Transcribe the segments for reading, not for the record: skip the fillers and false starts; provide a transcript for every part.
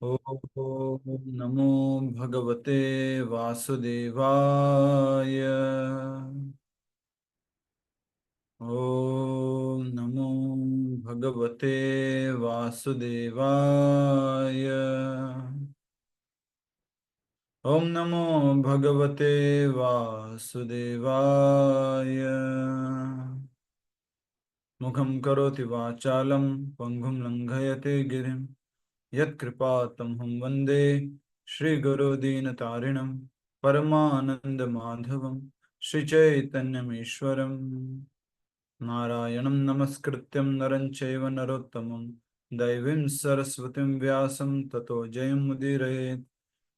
ओम नमो भगवते वासुदेवाय। ओम नमो भगवते वासुदेवाय। ओम नमो भगवते वासुदेवाय। मुखं करोति वाचालं पङ्गुं लङ्घयते गिरिं यत्कृपातमहं वन्दे श्रीगुरुदीनतारिणं परमानन्दमाधवं श्रीचैतन्यमीश्वरम्। नारायणं नमस्कृत्यं नरं चैव नरोत्तमं दैवीं सरस्वतीं व्यासं ततो जयमुदीरयेत्।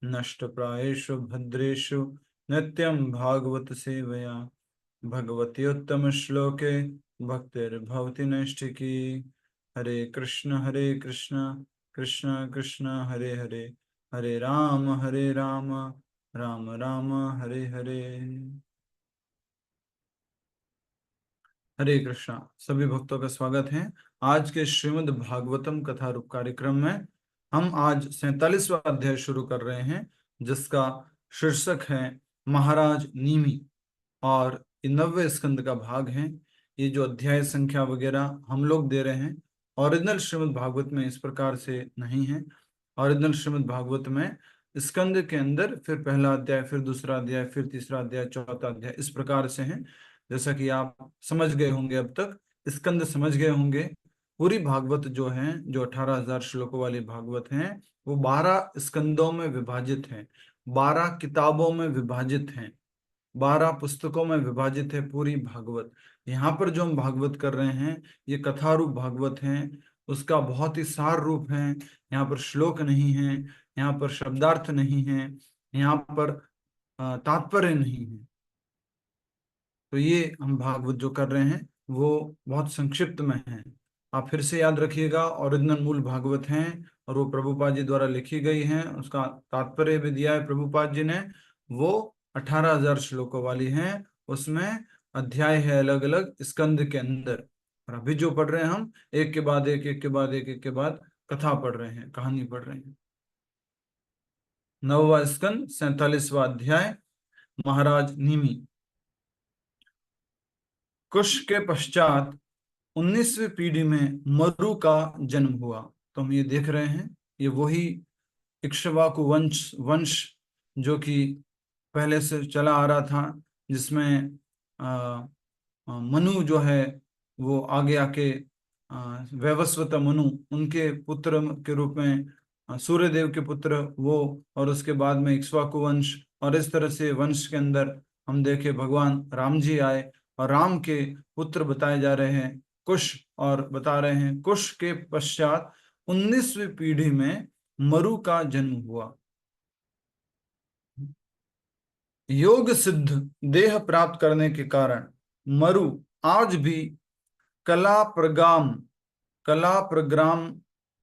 नष्टप्रायेषु भद्रेषु नित्यं भागवत सेवया भगवत्योत्तमश्लोके भक्तिर्भवति नैष्ठिकी। हरे कृष्ण कृष्ण कृष्ण हरे हरे, हरे राम राम राम हरे हरे। हरे कृष्णा। सभी भक्तों का स्वागत है आज के श्रीमद् भागवतम कथा रूप कार्यक्रम में। हम आज 47वां अध्याय शुरू कर रहे हैं जिसका शीर्षक है महाराज नीमि, और ये 90वें स्कंद का भाग है। ये जो अध्याय संख्या वगैरह हम लोग दे रहे हैं, ओरिजिनल श्रीमद् भागवत में इस प्रकार से नहीं है। ओरिजिनल श्रीमद् भागवत में स्कंद के अंदर फिर पहला अध्याय, फिर दूसरा अध्याय, फिर तीसरा अध्याय, चौथा अध्याय, इस प्रकार से है। जैसा कि आप समझ गए होंगे, अब तक स्कंद समझ गए होंगे। पूरी भागवत जो है, जो 18,000 श्लोकों वाली भागवत है, वो 12 स्कंदों में विभाजित है, 12 किताबों में विभाजित है, 12 पुस्तकों में विभाजित है पूरी भागवत। यहाँ पर जो हम भागवत कर रहे हैं, ये कथा रूप भागवत है। उसका बहुत ही सार रूप है। यहाँ पर श्लोक नहीं है, यहाँ पर शब्दार्थ नहीं है, यहाँ पर तात्पर्य नहीं है। तो ये हम भागवत जो कर रहे हैं वो बहुत संक्षिप्त में है। आप फिर से याद रखिएगा, ओरिजिनल मूल भागवत हैं और वो प्रभुपाद जी द्वारा लिखी गई हैं। उसका तात्पर्य भी दिया है प्रभुपाद जी ने। वो 18,000 श्लोकों वाली हैं। उसमें अध्याय है अलग अलग स्कंद के अंदर। और अभी जो पढ़ रहे हैं हम, एक के बाद एक, एक के बाद एक के बाद कथा पढ़ रहे हैं, कहानी पढ़ रहे हैं। 9वां स्कंद 47वां अध्याय, महाराज निमि। कुश के पश्चात 19वीं पीढ़ी में मरु का जन्म हुआ। तो हम ये देख रहे हैं, ये वही इक्ष्वाकु वंश वंश जो कि पहले से चला आ रहा था, जिसमें मनु जो है वो आगे आके वैवस्वत मनु, उनके पुत्र के रूप में सूर्यदेव के पुत्र वो, और उसके बाद में इक्ष्वाकु वंश। और इस तरह से वंश के अंदर हम देखे भगवान राम जी आए, और राम के पुत्र बताए जा रहे हैं कुश, और बता रहे हैं कुश के पश्चात 19वीं पीढ़ी में मरु का जन्म हुआ। योग सिद्ध देह प्राप्त करने के कारण मरु आज भी कला प्रगाम कला प्रग्राम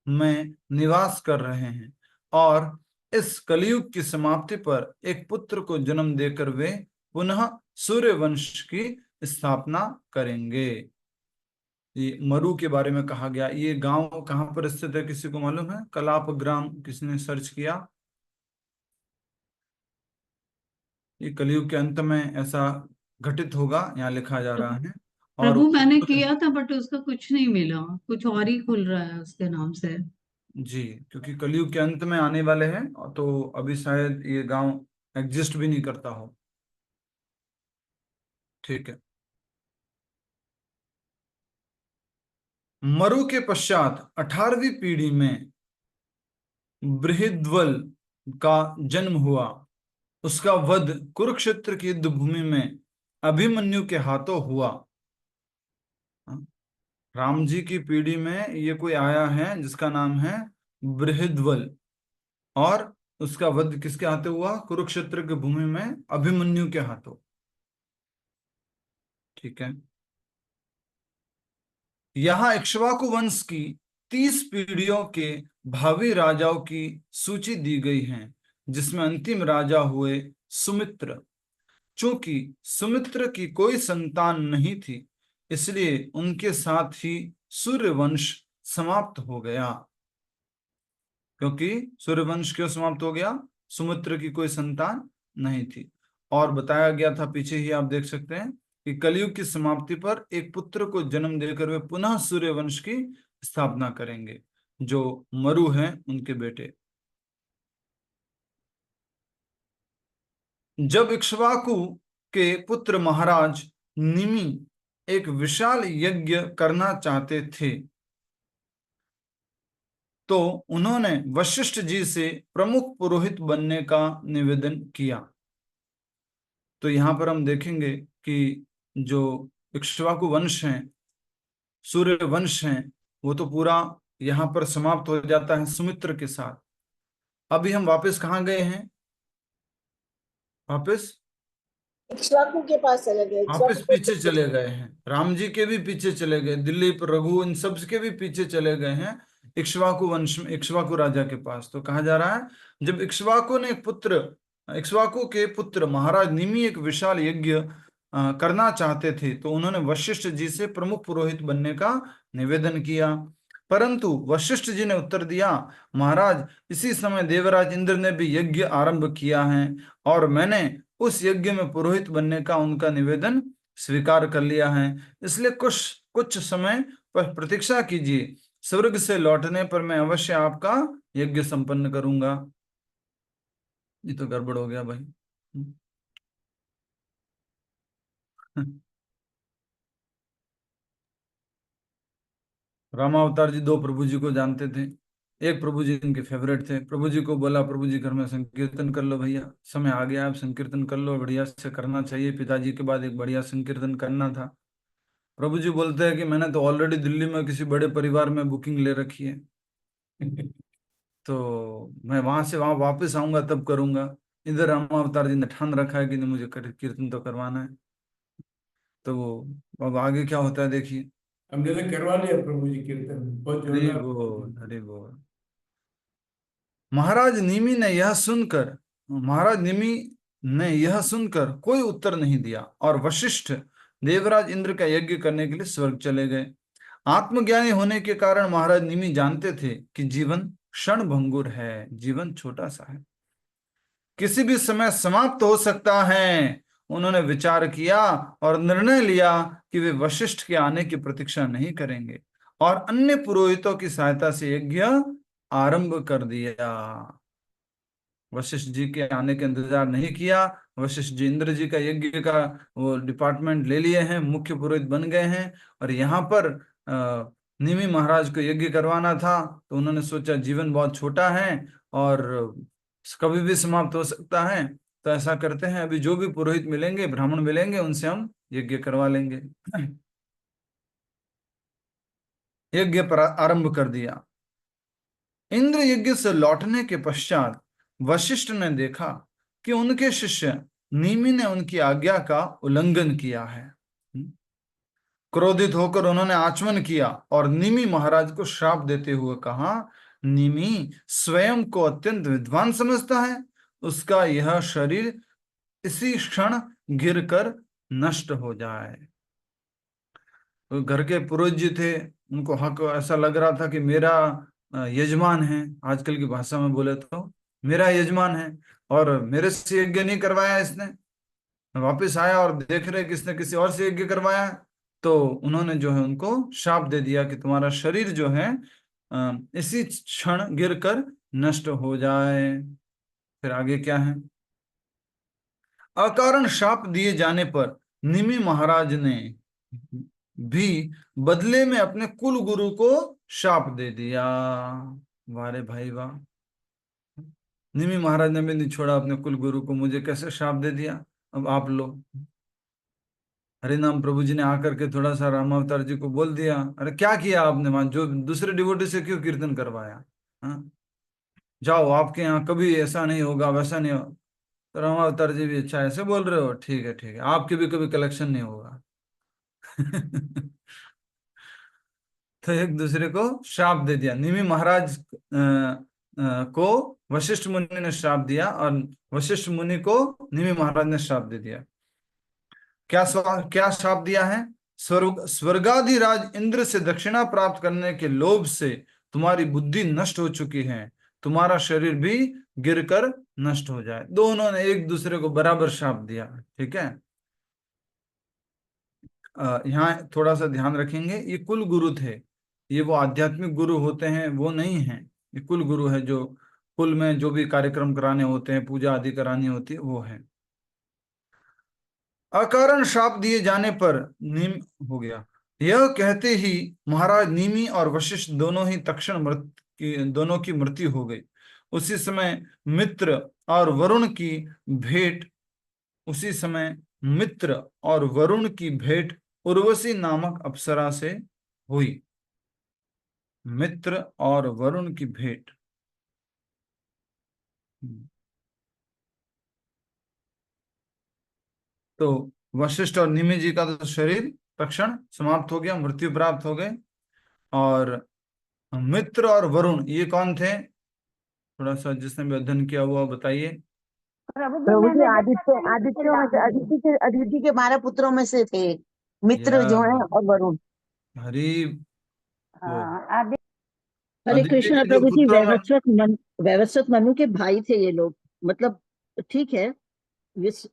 में निवास कर रहे हैं, और इस कलयुग की समाप्ति पर एक पुत्र को जन्म देकर वे पुनः सूर्य वंश की स्थापना करेंगे। ये मरु के बारे में कहा गया। ये गांव कहाँ पर स्थित है, किसी को मालूम है? कलाप ग्राम, किसने सर्च किया? ये कलयुग के अंत में ऐसा घटित होगा, यहाँ लिखा जा रहा है। और प्रभु मैंने किया था बट उसका कुछ नहीं मिला। कुछ और ही खुल रहा है उसके नाम से। जी, क्योंकि कलयुग के अंत में आने वाले हैं, तो अभी शायद ये गांव एग्जिस्ट भी नहीं करता हो। ठीक है। मरु के पश्चात 18वीं पीढ़ी में बृहद्वल का जन्म हुआ। उसका वध कुरुक्षेत्र की युद्ध भूमि में अभिमन्यु के हाथों हुआ। राम जी की पीढ़ी में ये कोई आया है जिसका नाम है बृहद्वल, और उसका वध किसके हाथों हुआ? कुरुक्षेत्र की भूमि में अभिमन्यु के हाथों। ठीक है। यहाँ इक्ष्वाकु वंश की 30 पीढ़ियों के भावी राजाओं की सूची दी गई है, जिसमें अंतिम राजा हुए सुमित्र। चूंकि सुमित्र की कोई संतान नहीं थी, इसलिए उनके साथ ही सूर्यवंश समाप्त हो गया। क्योंकि सूर्यवंश क्यों समाप्त हो गया? सुमित्र की कोई संतान नहीं थी। और बताया गया था, पीछे ही आप देख सकते हैं, कि कलयुग की समाप्ति पर एक पुत्र को जन्म देकर वे पुनः सूर्यवंश की स्थापना करेंगे, जो मरु हैं उनके बेटे। जब इक्ष्वाकु के पुत्र महाराज निमि एक विशाल यज्ञ करना चाहते थे, तो उन्होंने वशिष्ठ जी से प्रमुख पुरोहित बनने का निवेदन किया। तो यहां पर हम देखेंगे कि जो इक्ष्वाकु वंश हैं, सूर्य वंश हैं, वो तो पूरा यहाँ पर समाप्त हो जाता है सुमित्र के साथ। अभी हम वापस कहाँ गए हैं? वापस इक्ष्वाकु के पास चले गए। वापस इक्ष्वाकु पीछे चले गए हैं। राम जी के भी पीछे चले गए, दिलीप, रघु, इन सब के भी पीछे चले गए हैं इक्ष्वाकु वंश में, इक्ष्वाकु राजा के पास। तो कहा जा रहा है, जब इक्ष्वाकु के पुत्र महाराज निमि एक विशाल यज्ञ करना चाहते थे, तो उन्होंने वशिष्ठ जी से प्रमुख पुरोहित बनने का निवेदन किया। परंतु वशिष्ठ जी ने उत्तर दिया, महाराज, इसी समय देवराज इंद्र ने भी यज्ञ आरंभ किया है, और मैंने उस यज्ञ में पुरोहित बनने का उनका निवेदन स्वीकार कर लिया है। इसलिए कुछ कुछ समय पर प्रतीक्षा कीजिए। स्वर्ग से लौटने पर मैं अवश्य आपका यज्ञ संपन्न करूंगा। ये तो गड़बड़ हो गया भाई। रामावतार जी दो प्रभु जी को जानते थे। एक प्रभु जी इनके फेवरेट थे। प्रभु जी को बोला, प्रभु जी घर में संकीर्तन कर लो भैया, समय आ गया, आप संकीर्तन कर लो, बढ़िया से करना चाहिए, पिताजी के बाद एक बढ़िया संकीर्तन करना था। प्रभु जी बोलते हैं कि मैंने तो ऑलरेडी दिल्ली में किसी बड़े परिवार में बुकिंग ले रखी है। तो मैं वहां से वहां वापस आऊंगा तब करूंगा। इधर रामावतार जी ने ठान रखा है कि नहीं, मुझे कीर्तन तो करवाना है। तो वो अब आगे क्या होता है देखिए। हमने तो करवा लिया प्रभु जी कीर्तन, बहुत हरि जोरदार। बोल, हरि बोल। महाराज निमि ने यह सुनकर महाराज निमि ने यह सुनकर कोई उत्तर नहीं दिया, और वशिष्ठ देवराज इंद्र का यज्ञ करने के लिए स्वर्ग चले गए। आत्मज्ञानी होने के कारण महाराज निमि जानते थे कि जीवन क्षण भंगुर है, जीवन छोटा सा है, किसी भी समय समाप्त हो सकता है। उन्होंने विचार किया और निर्णय लिया कि वे वशिष्ठ के आने की प्रतीक्षा नहीं करेंगे, और अन्य पुरोहितों की सहायता से यज्ञ आरंभ कर दिया। वशिष्ठ जी के आने का इंतजार नहीं किया। वशिष्ठ जी इंद्र जी का यज्ञ का वो डिपार्टमेंट ले लिए हैं, मुख्य पुरोहित बन गए हैं। और यहाँ पर निमि महाराज को यज्ञ करवाना था, तो उन्होंने सोचा जीवन बहुत छोटा है और कभी भी समाप्त हो सकता है, तो ऐसा करते हैं, अभी जो भी पुरोहित मिलेंगे, ब्राह्मण मिलेंगे, उनसे हम यज्ञ करवा लेंगे। यज्ञ पर आरंभ कर दिया। इंद्र यज्ञ से लौटने के पश्चात वशिष्ठ ने देखा कि उनके शिष्य निमि ने उनकी आज्ञा का उल्लंघन किया है। क्रोधित होकर उन्होंने आचमन किया और निमि महाराज को श्राप देते हुए कहा, निमि स्वयं को अत्यंत विद्वान समझता है, उसका यह शरीर इसी क्षण गिरकर नष्ट हो जाए। तो घर के पुरोहित जी थे, उनको हक ऐसा लग रहा था कि मेरा यजमान है, आजकल की भाषा में बोले तो मेरा यजमान है, और मेरे से यज्ञ नहीं करवाया इसने। वापिस आया और देख रहे कि इसने किसी और से यज्ञ करवाया, तो उन्होंने जो है उनको शाप दे दिया कि तुम्हारा शरीर जो है इसी क्षण गिरकर नष्ट हो जाए। फिर आगे क्या है? अकारण शाप दिए जाने पर निमि महाराज ने भी बदले में अपने कुल गुरु को शाप दे दिया। वारे भाई वाह, निमि महाराज ने भी नहीं छोड़ा अपने कुल गुरु को। मुझे कैसे शाप दे दिया, अब आप लो। हरिनाम प्रभु जी ने आकर के थोड़ा सा रामावतार जी को बोल दिया, अरे क्या किया आपने वहां, जो दूसरे डिवोटी से क्यों कीर्तन करवाया? हाँ, जाओ, आपके यहाँ कभी ऐसा नहीं होगा, वैसा नहीं होगा। तो रामावतार जी भी, अच्छा ऐसे बोल रहे हो, ठीक है ठीक है, आपके भी कभी कलेक्शन नहीं होगा। तो एक दूसरे को श्राप दे दिया। निमि महाराज को वशिष्ठ मुनि ने श्राप दिया, और वशिष्ठ मुनि को निमि महाराज ने श्राप दे दिया। क्या श्राप दिया है? स्वर्गाधिराज इंद्र से दक्षिणा प्राप्त करने के लोभ से तुम्हारी बुद्धि नष्ट हो चुकी है, तुम्हारा शरीर भी गिरकर नष्ट हो जाए। दोनों ने एक दूसरे को बराबर श्राप दिया। ठीक है, यहाँ थोड़ा सा ध्यान रखेंगे, ये कुल गुरु थे, ये वो आध्यात्मिक गुरु होते हैं वो नहीं है, ये कुल गुरु है जो कुल में जो भी कार्यक्रम कराने होते हैं, पूजा आदि करानी होती है, वो है। अकारण श्राप दिए जाने पर निम हो गया। यह कहते ही महाराज निमि और वशिष्ठ दोनों ही तक्षण दोनों की मृत्यु हो गई। उसी समय मित्र और वरुण की भेंट उसी समय मित्र और वरुण की भेंट उर्वशी नामक अप्सरा से हुई। मित्र और वरुण की भेंट, तो वशिष्ठ और निमि जी का तो शरीर तक्षण समाप्त हो गया, मृत्यु प्राप्त हो गए। और मित्र और वरुण ये कौन थे? थोड़ा सा जिसने भी अध्ययन किया हुआ बताइए। प्रभु जी आदित्य आदित्यों में से अदिति के 12 पुत्रों में से थे मित्र या जो है और वरुण। हरि वो हरे अदिति कृष्णा के जो प्रभु जी, पुत्रों में, वैवस्वत मनु के भाई थे ये लोग, मतलब ठीक है। विस,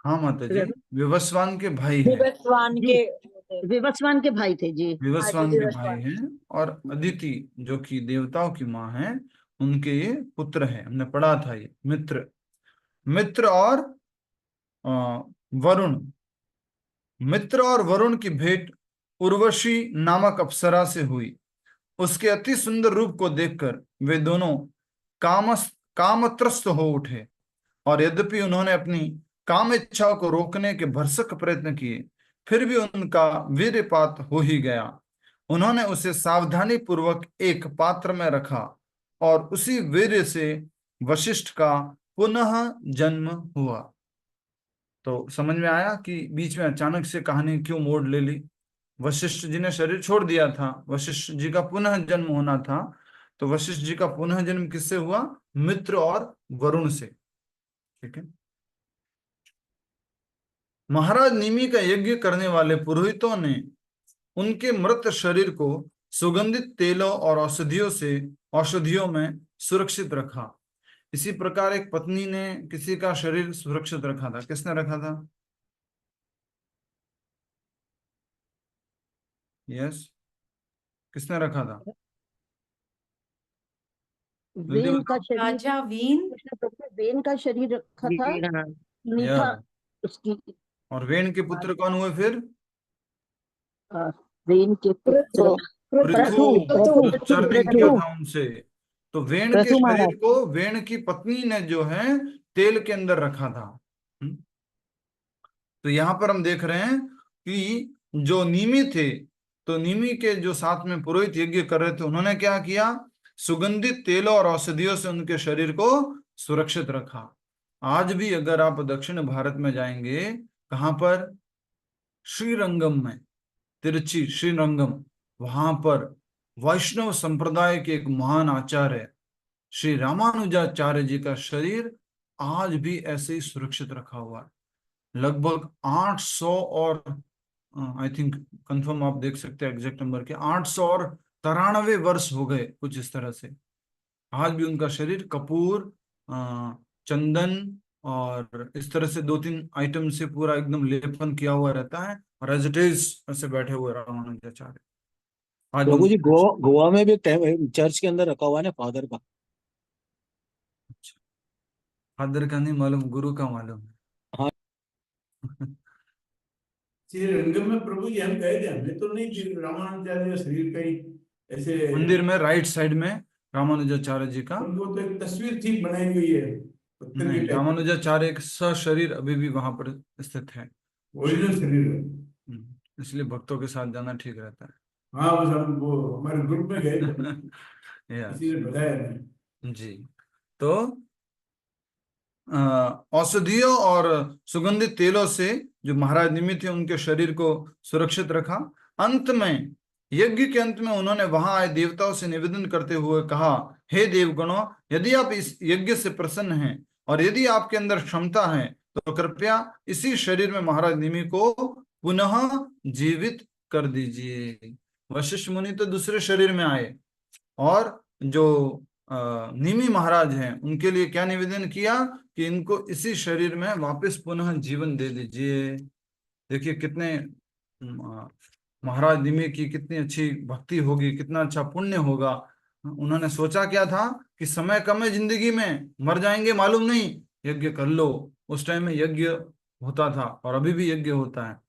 हाँ माता जी, विवस्वान के भाई हैं, विवस्वान जी, के विवस्वान के भाई थे जी। हाँ जी, विवस्वान के भाई विवस्वान। हैं। और अदिति जो कि देवताओं की माँ है, उनके ये पुत्र है। हमने पढ़ा था ये मित्र, मित्र और वरुण। मित्र और वरुण की भेंट उर्वशी नामक अप्सरा से हुई। उसके अति सुंदर रूप को देखकर वे दोनों कामत्रस्त हो उठे, और यद्यपि उन्होंने अपनी काम इच्छाओं को रोकने के भरसक प्रयत्न किए, फिर भी उनका वीर्यपात हो ही गया। उन्होंने उसे सावधानी पूर्वक एक पात्र में रखा, और उसी वीर्य से वशिष्ठ का पुनः जन्म हुआ। तो समझ में आया कि बीच में अचानक से कहानी क्यों मोड़ ले ली। वशिष्ठ जी ने शरीर छोड़ दिया था, वशिष्ठ जी का पुनः जन्म होना था। तो वशिष्ठ जी का पुनः जन्म किससे हुआ? मित्र और वरुण से। ठीक है, महाराज निमि का यज्ञ करने वाले पुरोहितों ने उनके मृत शरीर को सुगंधित तेलों और औषधियों में सुरक्षित रखा। इसी प्रकार एक पत्नी ने किसी का शरीर सुरक्षित रखा था। किसने रखा था? यस, किसने रखा था? जल्दी वेन का बताओ। शरीर, राजा वीन, कृष्ण प्रभु ने वेन का शरीर रखा था, या नीथा उसकी, और वेन के पुत्र कौन हुए फिर? वेन के पुत्र पृथु, जो चर्निंग किया था उनसे। तो वेन के प्रथु महाराज। शरीर को वेन की पत्नी ने जो है तेल के अंदर रखा था। तो यहां पर हम देख रहे हैं कि जो निमि थे, तो निमि के जो साथ में पुरोहित यज्ञ कर रहे थे, उन्होंने क्या किया? सुगंधित तेलों और औषधियों से उनके शरीर को सुरक्षित रखा। आज भी अगर आप दक्षिण भारत में जाएंगे, कहां पर? श्रीरंगम में, तिरुचि श्रीरंगम, वहां पर वैष्णव संप्रदाय के एक महान आचार्य श्री रामानुजाचार्य जी का शरीर आज भी ऐसे ही सुरक्षित रखा हुआ है। लगभग 800 और आई थिंक कंफर्म आप देख सकते हैं एग्जैक्ट नंबर के, 800 और 93 वर्ष हो गए कुछ इस तरह से। आज भी उनका शरीर कपूर, चंदन और इस तरह से 2-3 आइटम से पूरा एकदम लेपन किया हुआ रहता है, और एज इट इज ऐसे बैठे हुए रामानुजाचार्य। आज प्रभु जी उनका गोवा में भी चर्च के अंदर रखा हुआ है ना फादर का। फादर का नहीं मालूम, गुरु का मालूम है। हाँ। श्रीरंगम में प्रभु जी हम गए थे, हमने तो नहीं थी रामानुजाचार्य शरीर का ही ऐसे मंदिर में राइट साइड में रामानुजाचार्य जी का, उनको तो एक तस्वीर थी बनाई हुई है पत्थर नहीं, की टाइप, रामानुजाचार्य एक सशरीर अभी भी वहां पर स्थित है। ओरिजिनल शरीर है। इसलिए भक्तों के साथ जाना ठीक रहता हाँ बस हम वो हमारे ग्रुप में गए थे, है। यस किसी ने बताया नहीं। जी। तो औषधियों और सुगंधित तेलों से जो महाराज निमित्त थे उनके शरीर को सुरक्षित रखा। अंत में, यज्ञ के अंत में उन्होंने वहां आए देवताओं से निवेदन करते हुए कहा, हे देवगणों, यदि आप इस यज्ञ से प्रसन्न हैं और यदि आपके अंदर क्षमता है, तो कृपया इसी शरीर में महाराज निमि को पुनः जीवित कर दीजिए। वशिष्ठ मुनि तो दूसरे शरीर में आए, और जो निमि महाराज हैं, उनके लिए क्या निवेदन किया कि इनको इसी शरीर में वापस पुनः जीवन दे दीजिए। देखिए कितने महाराज निमि की कितनी अच्छी भक्ति होगी, कितना अच्छा पुण्य होगा। उन्होंने सोचा क्या था कि समय कम है जिंदगी में, मर जाएंगे मालूम नहीं, यज्ञ कर लो। उस टाइम में यज्ञ होता था और अभी भी यज्ञ होता है।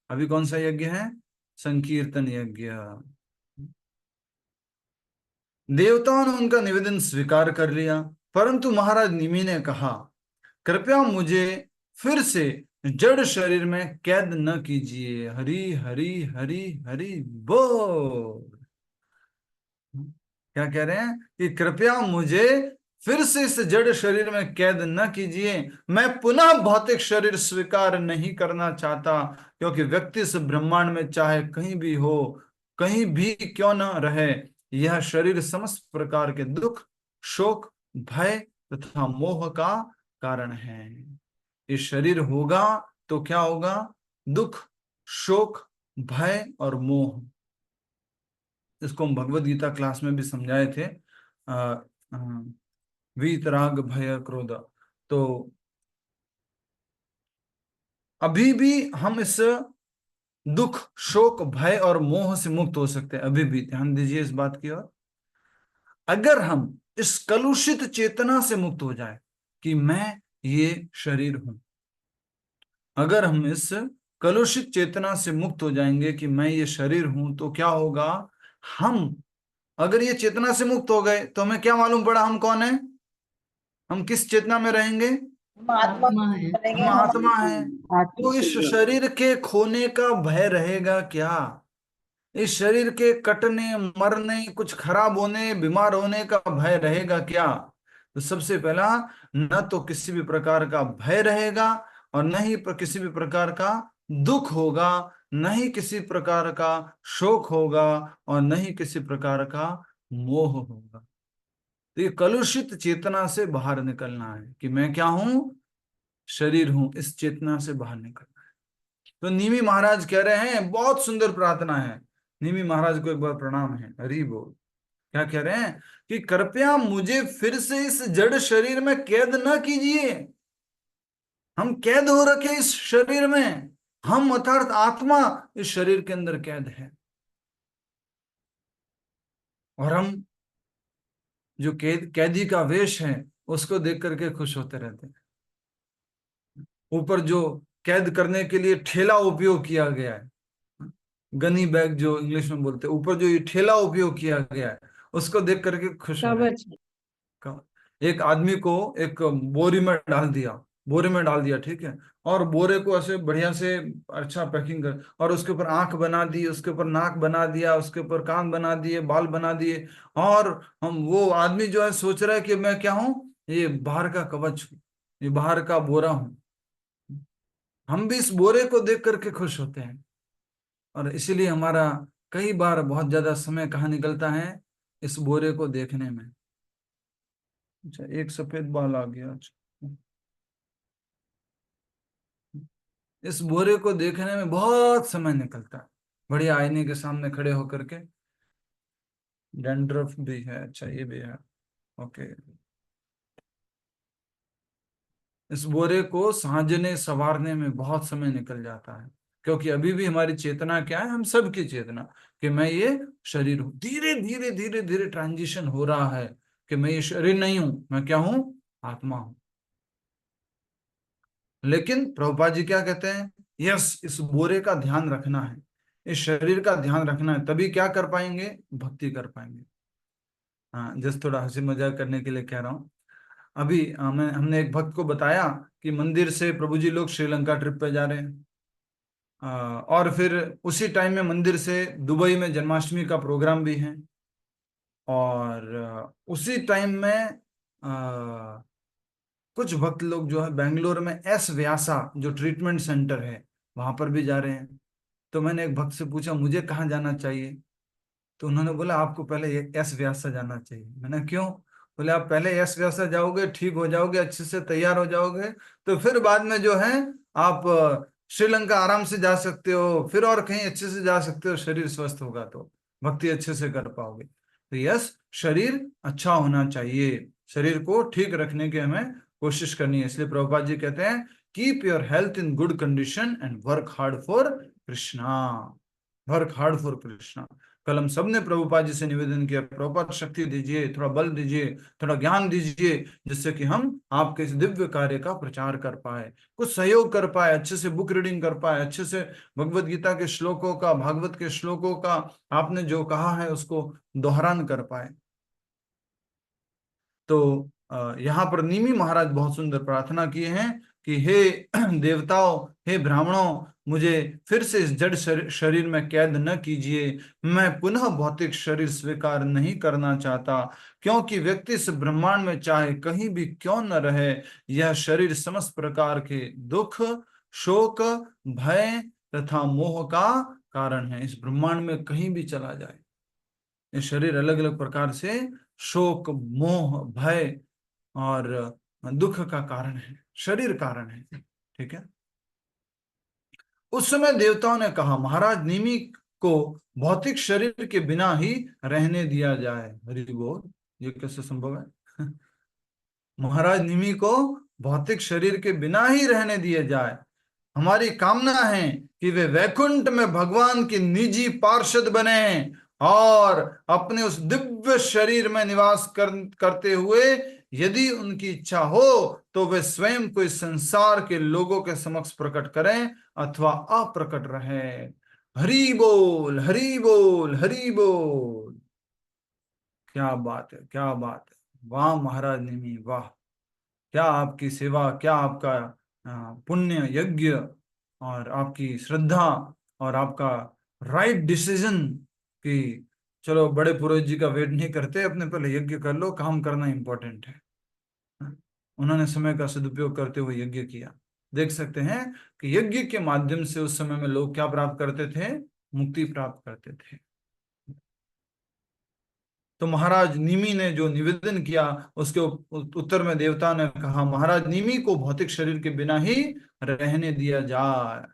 अभी कौन सा यज्ञ है? संकीर्तन यज्ञ। देवताओं ने उनका निवेदन स्वीकार कर लिया, परंतु महाराज निमि ने कहा, कृपया मुझे फिर से जड़ शरीर में कैद न कीजिए। हरि हरि हरि हरि बोल। क्या कह रहे हैं कि कृपया मुझे फिर से इस जड़ शरीर में कैद न कीजिए। मैं पुनः भौतिक शरीर स्वीकार नहीं करना चाहता, क्योंकि व्यक्ति इस ब्रह्मांड में चाहे कहीं भी हो, कहीं भी क्यों न रहे, यह शरीर समस्त प्रकार के दुख, शोक, भय तथा मोह का कारण है। ये शरीर होगा तो क्या होगा? दुख, शोक, भय और मोह। इसको हम भगवद गीता क्लास में भी समझाए थे। वीतराग भय क्रोध। तो अभी भी हम इस दुख, शोक, भय और मोह से मुक्त हो सकते हैं। अभी भी ध्यान दीजिए इस बात की ओर। अगर हम इस कलुषित चेतना से मुक्त हो जाए कि मैं ये शरीर हूं, अगर हम इस कलुषित चेतना से मुक्त हो जाएंगे कि मैं ये शरीर हूं, तो क्या होगा? हम अगर ये चेतना से मुक्त हो गए तो हमें क्या मालूम पड़ा हम कौन है? हम किस चेतना में रहेंगे? हम आत्मा बनेंगे, हम आत्मा है। तो इस आत्मा शरीर के खोने का भय रहेगा क्या? इस शरीर के कटने, मरने, कुछ खराब होने, बीमार होने का भय रहेगा क्या? तो सबसे पहला, न तो किसी भी प्रकार का भय रहेगा और न ही किसी भी प्रकार का दुख होगा, न ही किसी प्रकार का शोक होगा और न ही किसी प्रकार का मोह होगा। तो ये कलुषित चेतना से बाहर निकलना है कि मैं क्या हूं? शरीर हूं। इस चेतना से बाहर निकलना है। तो निमि महाराज कह रहे हैं, बहुत सुंदर प्रार्थना है। निमि महाराज को एक बार प्रणाम है, हरि बोल। क्या कह रहे हैं कि कृपया मुझे फिर से इस जड़ शरीर में कैद न कीजिए। हम कैद हो रखे इस शरीर में, हम अर्थात आत्मा इस शरीर के अंदर कैद है। और हम जो कैदी का वेश है उसको देख करके खुश होते रहते हैं। ऊपर जो कैद करने के लिए ठेला उपयोग किया गया है, गनी बैग जो इंग्लिश में बोलते हैं, ऊपर जो ये ठेला उपयोग किया गया है उसको देख करके खुश हो रहे हैं। एक आदमी को एक बोरे में डाल दिया, ठीक है, और बोरे को ऐसे बढ़िया से अच्छा पैकिंग कर, और उसके ऊपर आंख बना दी, उसके ऊपर नाक बना दिया, उसके ऊपर कान बना दिए, बाल बना दिए, और हम वो आदमी जो है सोच रहा है कि मैं क्या हूं? ये बाहर का कवच हूं, ये बाहर का बोरा हूं। हम भी इस बोरे को देख करके खुश होते हैं, और इसीलिए हमारा कई बार बहुत ज्यादा समय कहाँ निकलता है? इस बोरे को देखने में। अच्छा, एक सफेद बाल आ गया। अच्छा, इस बोरे को देखने में बहुत समय निकलता है, बढ़िया आईने के सामने खड़े होकर के। डैंड्रफ भी है, अच्छा ये भी है, ओके। इस बोरे को साजने संवारने में बहुत समय निकल जाता है, क्योंकि अभी भी हमारी चेतना क्या है? हम सबकी चेतना कि मैं ये शरीर हूं। धीरे धीरे धीरे धीरे ट्रांजिशन हो रहा है कि मैं ये शरीर नहीं हूं, मैं क्या हूं? आत्मा हूं। लेकिन प्रभुपाद जी क्या कहते हैं? यस, इस बोरे का ध्यान रखना है, इस शरीर का ध्यान रखना है, तभी क्या कर पाएंगे? भक्ति कर पाएंगे। हाँ, जस्ट थोड़ा हंसी मजाक करने के लिए कह रहा हूँ। अभी हमने एक भक्त को बताया कि मंदिर से प्रभु जी लोग श्रीलंका ट्रिप पे जा रहे हैं। और फिर उसी टाइम में मंदिर से दुबई में जन्माष्टमी का प्रोग्राम भी है। और उसी टाइम में कुछ भक्त लोग जो है बेंगलोर में एस व्यासा जो ट्रीटमेंट सेंटर है वहां पर भी जा रहे हैं। तो मैंने एक भक्त से पूछा मुझे कहाँ जाना चाहिए? तो उन्होंने बोला आपको पहले एस व्यासा जाना चाहिए। मैंने क्यों? बोले आप पहले एस व्यासा जाओगे, ठीक हो जाओगे, अच्छे से तैयार हो जाओगे, तो फिर बाद में जो है आप श्रीलंका आराम से जा सकते हो, फिर और कहीं अच्छे से जा सकते हो, शरीर स्वस्थ होगा तो भक्ति अच्छे से कर पाओगे। तो यस, शरीर अच्छा होना चाहिए, शरीर को ठीक रखने की हमें कोशिश करनी है। इसलिए प्रभुपाद जी कहते हैं keep your health in good condition and work hard for Krishna, work hard for Krishna. कल हम सबने प्रभुपाद जी से निवेदन किया, प्रभुपाद शक्ति दीजिए, थोड़ा बल दीजिए, थोड़ा ज्ञान दीजिए, जिससे कि हम आपके इस दिव्य कार्य का प्रचार कर पाए, कुछ सहयोग कर पाए, अच्छे से बुक रीडिंग कर पाए, अच्छे से भगवत गीता के श्लोकों का, भागवत के श्लोकों का आपने जो कहा है उसको दोहरान कर पाए। तो यहाँ पर निमी महाराज बहुत सुंदर प्रार्थना किए हैं कि हे देवताओं, हे ब्राह्मणों, मुझे फिर से इस जड़ शरीर में कैद न कीजिए, मैं पुनः भौतिक शरीर स्वीकार नहीं करना चाहता, क्योंकि व्यक्ति इस ब्रह्मांड में चाहे कहीं भी क्यों न रहे, यह शरीर समस्त प्रकार के दुख, शोक, भय तथा मोह का कारण है। इस ब्रह्मांड में कहीं भी चला जाए, ये शरीर अलग अलग प्रकार से शोक, मोह, भय और दुख का कारण है, शरीर कारण है, ठीक है। उस समय देवताओं ने कहा महाराज निमि को भौतिक शरीर के बिना ही रहने दिया जाए। हरि बोल, ये कैसे संभव है? महाराज निमि को भौतिक शरीर के बिना ही रहने दिया जाए। हमारी कामना है कि वे वैकुंठ में भगवान की निजी पार्षद बने और अपने उस दिव्य शरीर में निवास करते हुए यदि उनकी इच्छा हो तो वे स्वयं को इस संसार के लोगों के समक्ष प्रकट करें अथवा अप्रकट रहे। हरि बोल, हरि बोल, हरि बोल। क्या बात है, क्या बात है, वाह महाराज निमि, वाह, क्या आपकी सेवा, क्या आपका पुण्य यज्ञ और आपकी श्रद्धा और आपका राइट डिसीजन कि चलो बड़े पुरोहित जी का वेट नहीं करते, अपने पहले यज्ञ कर लो, काम करना इंपॉर्टेंट है। उन्होंने समय का सदुपयोग करते हुए यज्ञ किया। देख सकते हैं कि यज्ञ के माध्यम से उस समय में लोग क्या प्राप्त करते थे? मुक्ति प्राप्त करते थे। तो महाराज निमि ने जो निवेदन किया उसके उत्तर में देवता ने कहा महाराज निमि को भौतिक शरीर के बिना ही रहने दिया जाए।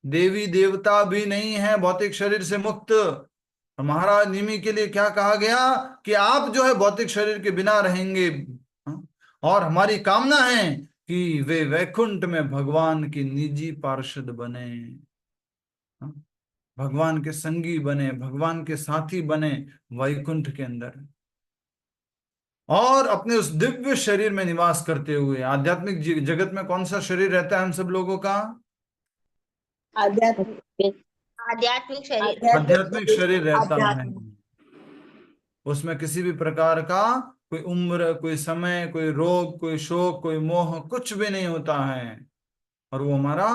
देवी देवता भी नहीं है भौतिक शरीर से मुक्त। महाराज निमि के लिए क्या कहा गया कि आप जो है भौतिक शरीर के बिना रहेंगे, और हमारी कामना है कि वे वैकुंठ में भगवान की निजी पार्षद बने, भगवान के संगी बने, भगवान के साथी बने वैकुंठ के अंदर, और अपने उस दिव्य शरीर में निवास करते हुए। आध्यात्मिक जगत में कौन सा शरीर रहता है हम सब लोगों का? आध्यात्मिक आध्यात्मिक शरीर रहता है। उसमें किसी भी प्रकार का कोई उम्र, कोई समय, कोई रोग, कोई शोक, कोई मोह कुछ भी नहीं होता है, और वो हमारा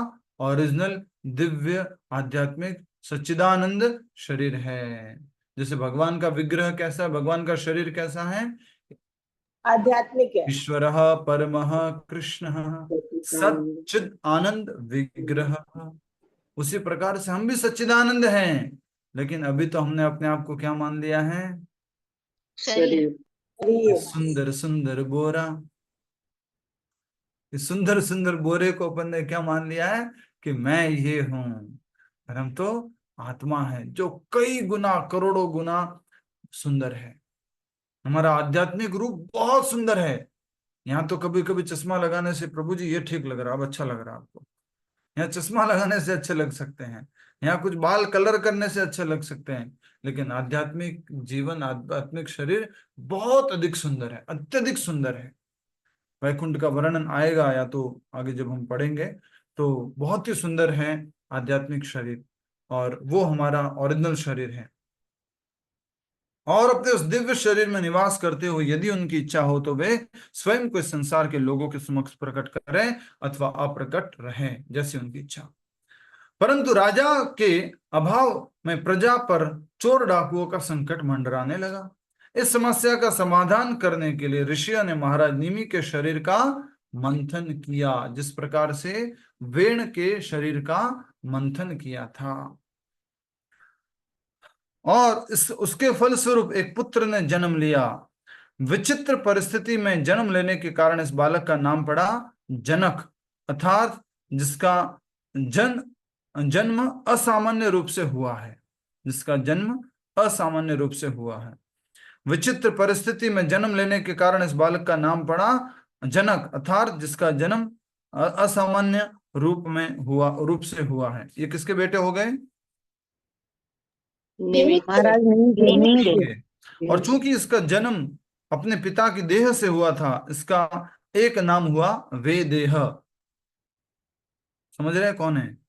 ओरिजिनल दिव्य आध्यात्मिक सच्चिदानंद शरीर है। जैसे भगवान का विग्रह कैसा है, भगवान का शरीर कैसा है? आध्यात्मिक है। ईश्वर परमः कृष्ण सच्चिद आनंद विग्रह। उसी प्रकार से हम भी सच्चिदानंद हैं, लेकिन अभी तो हमने अपने आप को क्या मान लिया है? सुंदर सुंदर बोरा। इस सुंदर सुंदर बोरे को अपन ने क्या मान लिया है कि मैं ये हूं, और हम तो आत्मा है जो कई गुना, करोड़ों गुना सुंदर है। हमारा आध्यात्मिक रूप बहुत सुंदर है। यहाँ तो कभी कभी चश्मा लगाने से प्रभु जी ये ठीक लग रहा है, अब अच्छा लग रहा है आपको, यहाँ चश्मा लगाने से अच्छे लग सकते हैं, यहाँ कुछ बाल कलर करने से अच्छे लग सकते हैं, लेकिन आध्यात्मिक जीवन, आध्यात्मिक शरीर बहुत अधिक सुंदर है, अत्यधिक सुंदर है। वैकुंठ का वर्णन आएगा या तो आगे जब हम पढ़ेंगे, तो बहुत ही सुंदर है आध्यात्मिक शरीर, और वो हमारा ओरिजिनल शरीर है। और अपने उस दिव्य शरीर में निवास करते हुए यदि उनकी इच्छा हो तो वे स्वयं को इस संसार के लोगों के समक्ष प्रकट करें अथवा अप्रकट रहें, जैसी उनकी इच्छा। परंतु राजा के अभाव में प्रजा पर चोर डाकुओं का संकट मंडराने लगा। इस समस्या का समाधान करने के लिए ऋषियों ने महाराज निमि के शरीर का मंथन किया, जिस प्रकार से वेण के शरीर का मंथन किया था, और उसके फलस्वरूप एक पुत्र ने जन्म लिया। विचित्र परिस्थिति में जन्म लेने के कारण इस बालक का नाम पड़ा जनक, अर्थात जिसका जन्म असामान्य रूप से हुआ है, जिसका जन्म असामान्य रूप से हुआ है। विचित्र परिस्थिति में जन्म लेने के कारण इस बालक का नाम पड़ा जनक, अर्थात जिसका जन्म असामान्य रूप से हुआ है। ये किसके बेटे हो गए? महाराज नहीं के। के। और चूंकि इसका जन्म अपने पिता की देह से हुआ था, इसका एक नाम हुआ वेदेह। समझ रहे हैं कौन है?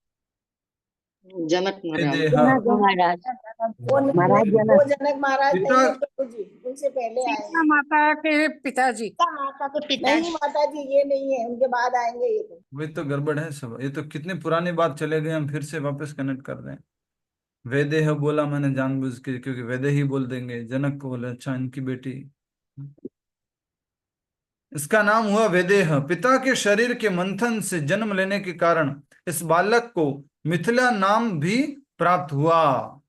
जनक वेदेह। महाराज वो महाराज जनक। वो जनक महाराज नहीं पिता- है प्रभु जी, उनसे पहले आए सीता हैं। माता के पिताजी। माता के नहीं माता जी, ये नहीं है, उनके बाद आएंगे ये तो। वही तो गड़बड़ है सब। ये तो कितनी पुरानी बात चले गए, हम फिर से वापस कनेक्ट कर रहे हैं। वेदेह बोला मैंने जानबूझ के, क्योंकि वेदे ही बोल देंगे। जनक को बोले अच्छा इनकी बेटी, इसका नाम हुआ वेदेह। पिता के शरीर के मंथन से जन्म लेने के कारण इस बालक को मिथिला नाम भी प्राप्त हुआ।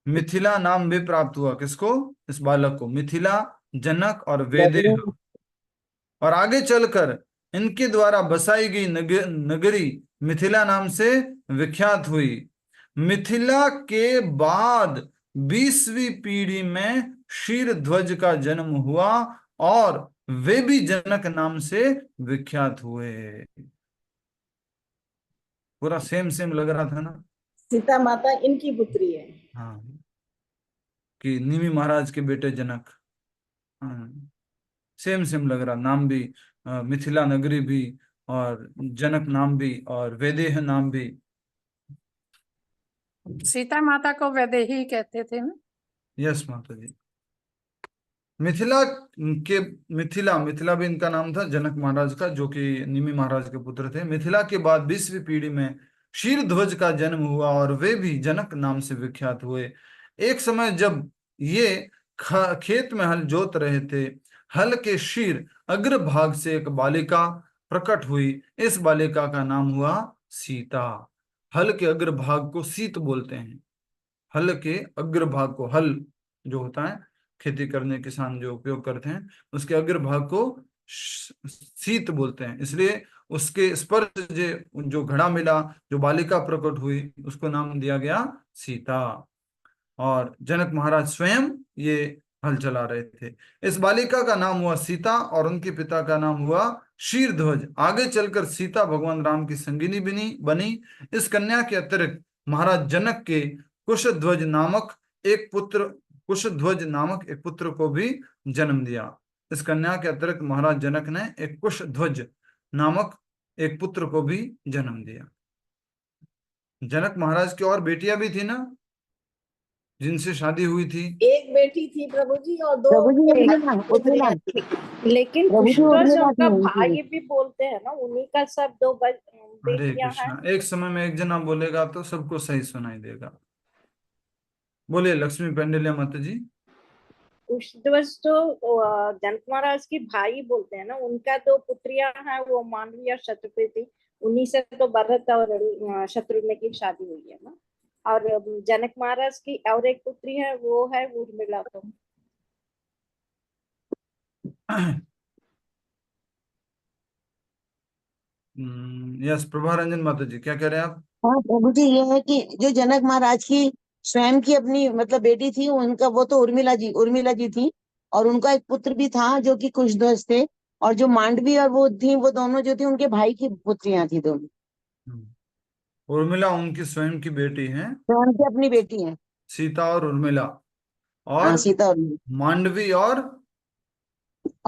मिथिला नाम भी प्राप्त हुआ किसको? इस बालक को। मिथिला, जनक और वेदेह। और आगे चलकर इनके द्वारा बसाई गई नगरी मिथिला नाम से विख्यात हुई। मिथिला के बाद 20वीं पीढ़ी में क्षीरध्वज का जन्म हुआ और वे भी जनक नाम से विख्यात हुए। पूरा सेम सेम लग रहा था ना? सीता माता इनकी पुत्री है। हाँ, कि निमि महाराज के बेटे जनक। हाँ, सेम सेम लग रहा। नाम भी मिथिला नगरी भी, और जनक नाम भी, और वेदेह नाम भी। सीता माता को वैदेही कहते थे ना। यस माता जी। मिथिला के मिथिला भी इनका नाम था, जनक महाराज का, जो कि निमि महाराज के पुत्र थे। मिथिला के बाद 20वीं पीढ़ी में क्षीरध्वज का जन्म हुआ और वे भी जनक नाम से विख्यात हुए। एक समय जब ये खेत में हल जोत रहे थे, हल के शीर अग्र भाग से एक बालिका प्रकट हुई। इस बालिका का नाम हुआ सीता। हल के अग्र भाग को सीत बोलते हैं। हल के अग्र भाग को, हल जो होता है खेती करने किसान जो उपयोग करते हैं, उसके अग्र भाग को सीत बोलते हैं। इसलिए उसके स्पर्श जो घड़ा मिला, जो बालिका प्रकट हुई, उसको नाम दिया गया सीता। और जनक महाराज स्वयं ये हल चला रहे थे। इस बालिका का नाम हुआ सीता और उनके पिता का नाम हुआ क्षीरध्वज। आगे चलकर सीता भगवान राम की संगिनी बनी। इस कन्या के अतिरिक्त महाराज जनक के कुशध्वज नामक एक पुत्र को भी जन्म दिया। इस कन्या के अतिरिक्त महाराज जनक ने एक कुशध्वज नामक एक पुत्र को भी जन्म दिया। जनक महाराज की और बेटियां भी थी ना, जिनसे शादी हुई थी? एक बेटी थी प्रभु जी और दो प्रभु जी पुत्रियां थी। लेकिन प्रभु जी, पुष्कर उर्मिला जो उनका थी। भाई भी बोलते हैं ना, उन्हीं का सब दो हरे बेटियां हैं। कृष्णा। एक समय में एक जना बोलेगा तो सबको सही सुनाई देगा। बोलिए लक्ष्मी पेंडलिया माता जी। कुशध्वज तो जनक महाराज की भाई बोलते हैं ना, उनका दो पुत्रियां हैं, वो मांडवी और शत्रुपति। उन्हीं से तो भरत और शत्रुघ्न की शादी हुई है ना। और जनक महाराज की और एक पुत्री है, वो है उर्मिला। तो यस, प्रभा रंजन माता जी क्या कह रहे हैं आप? हाँ प्रभु जी, ये है कि जो जनक महाराज की स्वयं की अपनी मतलब बेटी थी, उनका वो तो उर्मिला जी थी। और उनका एक पुत्र भी था जो कि कुशध्वज थे। और जो मांडवी और वो थी, वो दोनों जो थी उनके भाई की पुत्रियां थी दोनों। उर्मिला उनकी स्वयं की बेटी है, तो उनकी अपनी बेटी है। सीता और उर्मिला। हाँ, और सीता और मांडवी और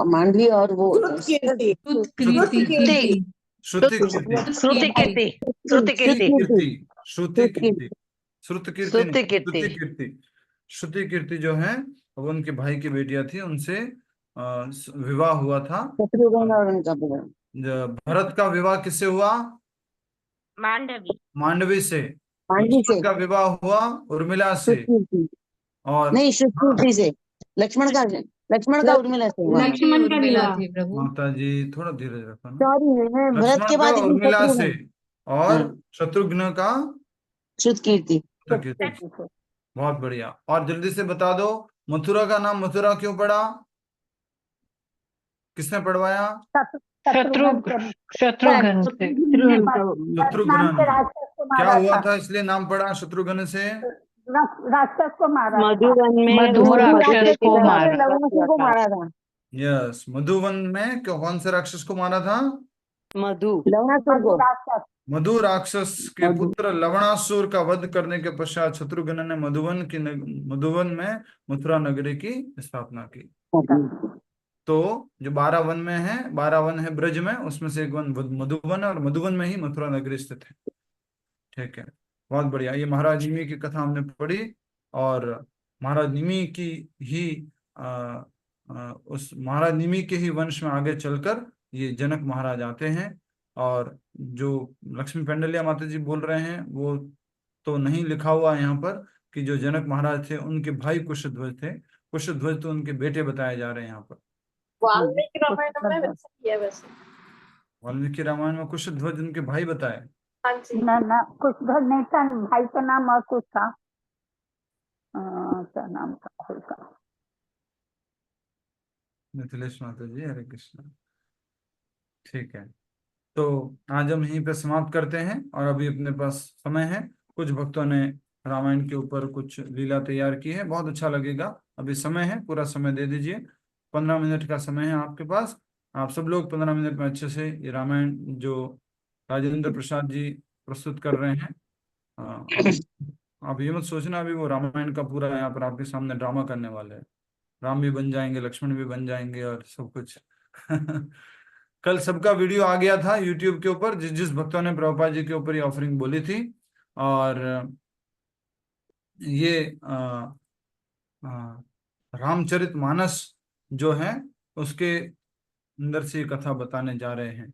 मांडवी और वो श्रुतकीर्ति। श्रुति कीर्ति। श्रुति कीर्ति। श्रुति कीर्ति। श्रुति कीर्ति जो है वो उनके भाई की बेटियां थी। उनसे विवाह हुआ था। शत्रुघ्न और उनका भरत का विवाह किससे हुआ? मांडवी से। मांडवी से। लक्ष्मण का विवाह हुआ उर्मिला से। और नहीं, श्रुति से। लक्ष्मण का उर्मिला से हुआ। लक्ष्मण का विवाह थी प्रभु। माता जी थोड़ा धीरज रखो ना। सॉरी, भरत के लक्ष्मण का बाद उर्मिला से शत्रुघ्न। और शत्रुघ्न का श्रुतकीर्ति। बहुत बढ़िया। और जल्दी से बता दो, मथुरा का नाम मथुरा क्यों पड़ा? किसने पढ़वाया? शत्रुघ्न। शत्रुघ्न। क्या हुआ था इसलिए नाम पड़ा शत्रुघ्न से? राक्षस को मारा था। मधुवन में मधु उसके राक्षस पति को का मारा, हत्या लवणासुर किया को था। मारा था। यस, मधुवन में कौन से राक्षस को मारा था? मधु लवणासुर को। मधु राक्षस के मधु। पुत्र लवणासुर का वध करने के पश्चात शत्रुघ्न ने मधुवन में मथुरा नगरी की स्थापना की। तो जो 12 वन में है, 12 वन है ब्रज में, उसमें से एक वन मधुवन है, और मधुवन में ही मथुरा नगरी स्थित है। ठीक है, बहुत बढ़िया। ये महाराज निमि की कथा हमने पढ़ी, और महाराज निमि की ही उस महाराज निमि के ही वंश में आगे चलकर ये जनक महाराज आते हैं। और जो लक्ष्मी पेंडलिया माता जी बोल रहे हैं वो तो नहीं लिखा हुआ है यहाँ पर कि जो जनक महाराज थे उनके भाई कुशध्वज थे। कुशध्वज तो उनके बेटे बताए जा रहे हैं यहाँ पर। वाल्मीकि रामायण में वैसे ही है वैसे। वाल्मीकि रामायण में कुशध्वज उनके भाई बताए। हाँ जी। ना कुछ नहीं था, भाई का नाम और कुछ था। क्या नाम था भाई का? मिथिलेश माता जी, हरे कृष्ण। ठीक है, तो आज हम यहीं पे समाप्त करते हैं, और अभी अपने पास समय है। कुछ भक्तों ने रामायण के ऊपर कुछ लीला तैयार की है, बहुत अच्छा लगेगा। अभी समय है, पूरा समय दे दीजिए। 15 मिनट का समय है आपके पास। आप सब लोग 15 मिनट में अच्छे से ये रामायण जो राजेंद्र प्रसाद जी प्रस्तुत कर रहे हैं, आप ये मत सोचना अभी वो रामायण का पूरा यहाँ पर आपके सामने ड्रामा करने वाले हैं। राम भी बन जाएंगे, लक्ष्मण भी बन जाएंगे, और सब कुछ। कल सबका वीडियो आ गया था यूट्यूब के ऊपर, जिस जिस भक्तों ने प्रभुपाद जी के ऊपर ये ऑफरिंग बोली थी। और ये रामचरितमानस जो है उसके अंदर से ये कथा बताने जा रहे हैं।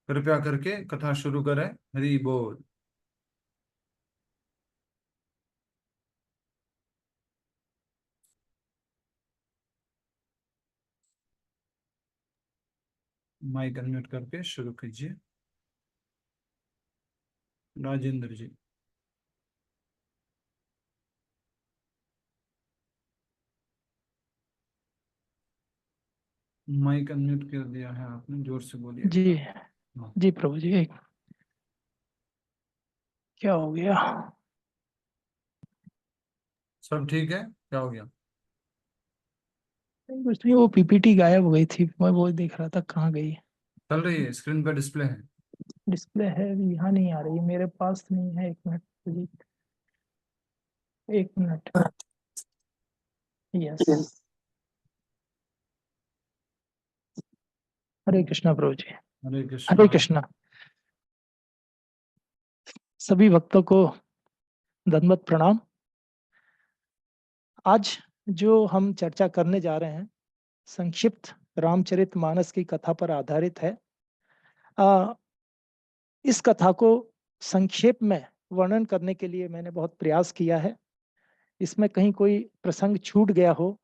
कृपया करके कथा शुरू करें। हरि बोल। माइक अनम्यूट करके शुरू कीजिए राजेंद्र जी। माइक अनम्यूट कर दिया है आपने, जोर से बोलिए। जी हाँ। जी प्रभु जी, क्या हो गया? सब ठीक है? क्या हो गया? कुछ नहीं, वो पीपीटी गायब हो गई थी, मैं वो देख रहा था कहाँ गई। चल रही है, स्क्रीन पर डिस्प्ले है। डिस्प्ले है, यहाँ नहीं आ रही, मेरे पास नहीं है। एक मिनट जी, एक मिनट। यस, हरे कृष्णा प्रभु जी। हरे कृष्ण। हरे कृष्णा। सभी भक्तों को दंडवत प्रणाम। आज जो हम चर्चा करने जा रहे हैं संक्षिप्त रामचरितमानस की कथा पर आधारित है। इस कथा को संक्षेप में वर्णन करने के लिए मैंने बहुत प्रयास किया है। इसमें कहीं कोई प्रसंग छूट गया हो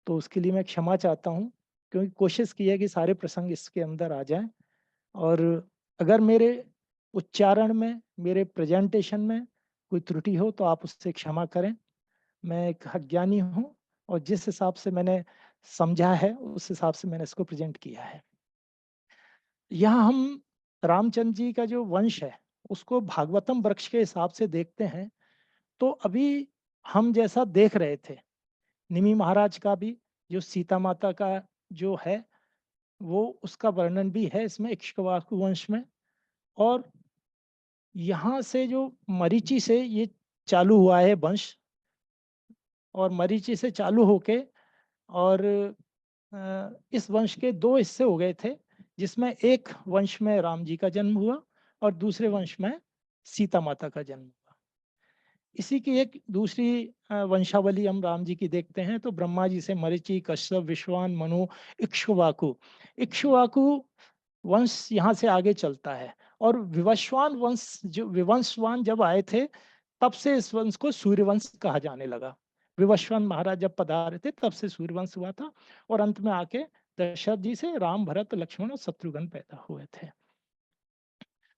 तो उसके लिए मैं क्षमा चाहता हूँ, क्योंकि कोशिश की है कि सारे प्रसंग इसके अंदर आ जाएं। और अगर मेरे उच्चारण में, मेरे प्रेजेंटेशन में कोई त्रुटि हो तो आप उससे क्षमा करें। मैं एक अज्ञानी हूँ, और जिस हिसाब से मैंने समझा है उस हिसाब से मैंने इसको प्रेजेंट किया है। यहाँ हम रामचंद्र जी का जो वंश है उसको भागवतम वृक्ष के हिसाब से देखते हैं। तो अभी हम जैसा देख रहे थे, निमि महाराज का भी जो सीता माता का जो है वो उसका वर्णन भी है इसमें इक्ष्वाकु वंश में। और यहाँ से जो मरीचि से ये चालू हुआ है वंश, और मरीचि से चालू होके और इस वंश के दो हिस्से हो गए थे, जिसमें एक वंश में राम जी का जन्म हुआ और दूसरे वंश में सीता माता का जन्म हुआ। इसी की एक दूसरी वंशावली हम राम जी की देखते हैं तो ब्रह्मा जी से मरीचि, कश्यप, विश्वान, मनु, इक्ष्वाकु। इक्ष्वाकु वंश यहाँ से आगे चलता है। और विवस्वान वंश, जो विवंशवान जब आए थे तब से इस वंश को सूर्यवंश कहा जाने लगा। विवस्वान महाराज जब पधारे थे तब से सूर्यवंश हुआ था, और अंत में आके दशरथ जी से राम, भरत, लक्ष्मण और शत्रुघ्न पैदा हुए थे।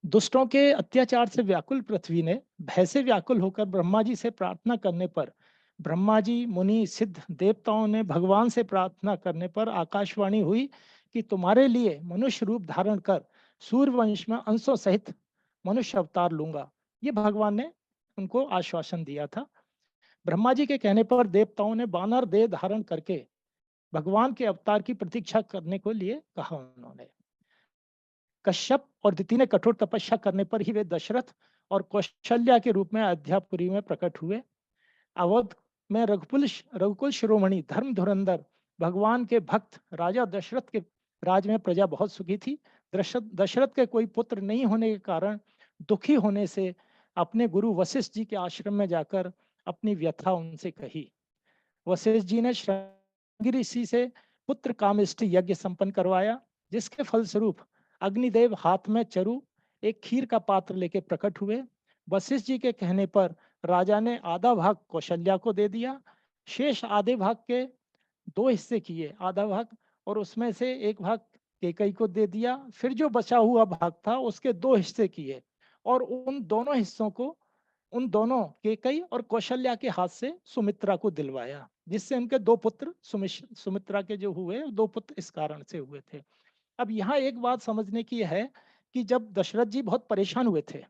दुष्टों के अत्याचार से व्याकुल पृथ्वी ने भय से व्याकुल होकर ब्रह्मा जी से प्रार्थना करने पर, ब्रह्मा जी, मुनि, सिद्ध देवताओं ने भगवान से प्रार्थना करने पर आकाशवाणी हुई कि तुम्हारे लिए मनुष्य रूप धारण कर सूर्यवंश में अंशों सहित मनुष्य अवतार लूंगा। ये भगवान ने उनको आश्वासन दिया था। ब्रह्मा जी के कहने पर देवताओं ने वानर देह धारण करके भगवान के अवतार की प्रतीक्षा करने को लिए कहा। उन्होंने कश्यप और दिति ने कठोर तपस्या करने पर ही वे दशरथ और कौशल्या के रूप में अयोध्यापुरी में प्रकट हुए। अवध में रघुकुल शिरोमणि धर्म धुरंधर भगवान के भक्त राजा दशरथ के राज में प्रजा बहुत सुखी थी। दशरथ के कोई पुत्र नहीं होने के कारण दुखी होने से अपने गुरु वशिष्ठ जी के आश्रम में जाकर अपनी व्यथा उनसे कही। वशिष्ठ जी ने श्रृंगी ऋषि से पुत्र कामिष्ठ यज्ञ संपन्न करवाया, जिसके फलस्वरूप अग्निदेव हाथ में चरु एक खीर का पात्र लेके प्रकट हुए। वशिष्ठ जी के कहने पर राजा ने आधा भाग कौशल्या को दे दिया, शेष आधे भाग के 2 हिस्से किए, आधा भाग और उसमें से एक भाग कैकेयी को दे दिया। फिर जो बचा हुआ भाग था उसके 2 हिस्से किए और उन दोनों हिस्सों को उन दोनों कैकेयी और कौशल्या के हाथ से सुमित्रा को दिलवाया, जिससे उनके 2 पुत्र सुमित्रा के जो हुए 2 पुत्र इस कारण से हुए थे। अब यहाँ एक बात समझने की है कि जब दशरथ जी बहुत परेशान हुए थे,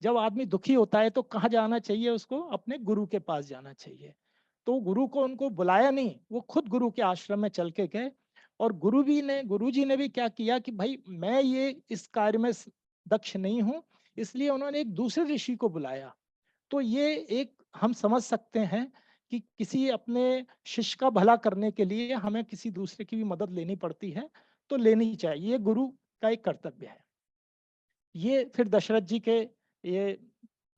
जब आदमी दुखी होता है तो कहाँ जाना चाहिए उसको? अपने गुरु के पास जाना चाहिए। तो गुरु को उनको बुलाया नहीं, वो खुद गुरु के आश्रम में चल के गए और गुरु जी ने भी क्या किया कि भाई मैं ये इस कार्य में दक्ष नहीं हूँ, इसलिए उन्होंने एक दूसरे ऋषि को बुलाया। तो ये एक हम समझ सकते हैं कि किसी अपने शिष्य का भला करने के लिए हमें किसी दूसरे की भी मदद लेनी पड़ती है, तो लेनी चाहिए, ये गुरु का एक कर्तव्य है। ये फिर दशरथ जी के ये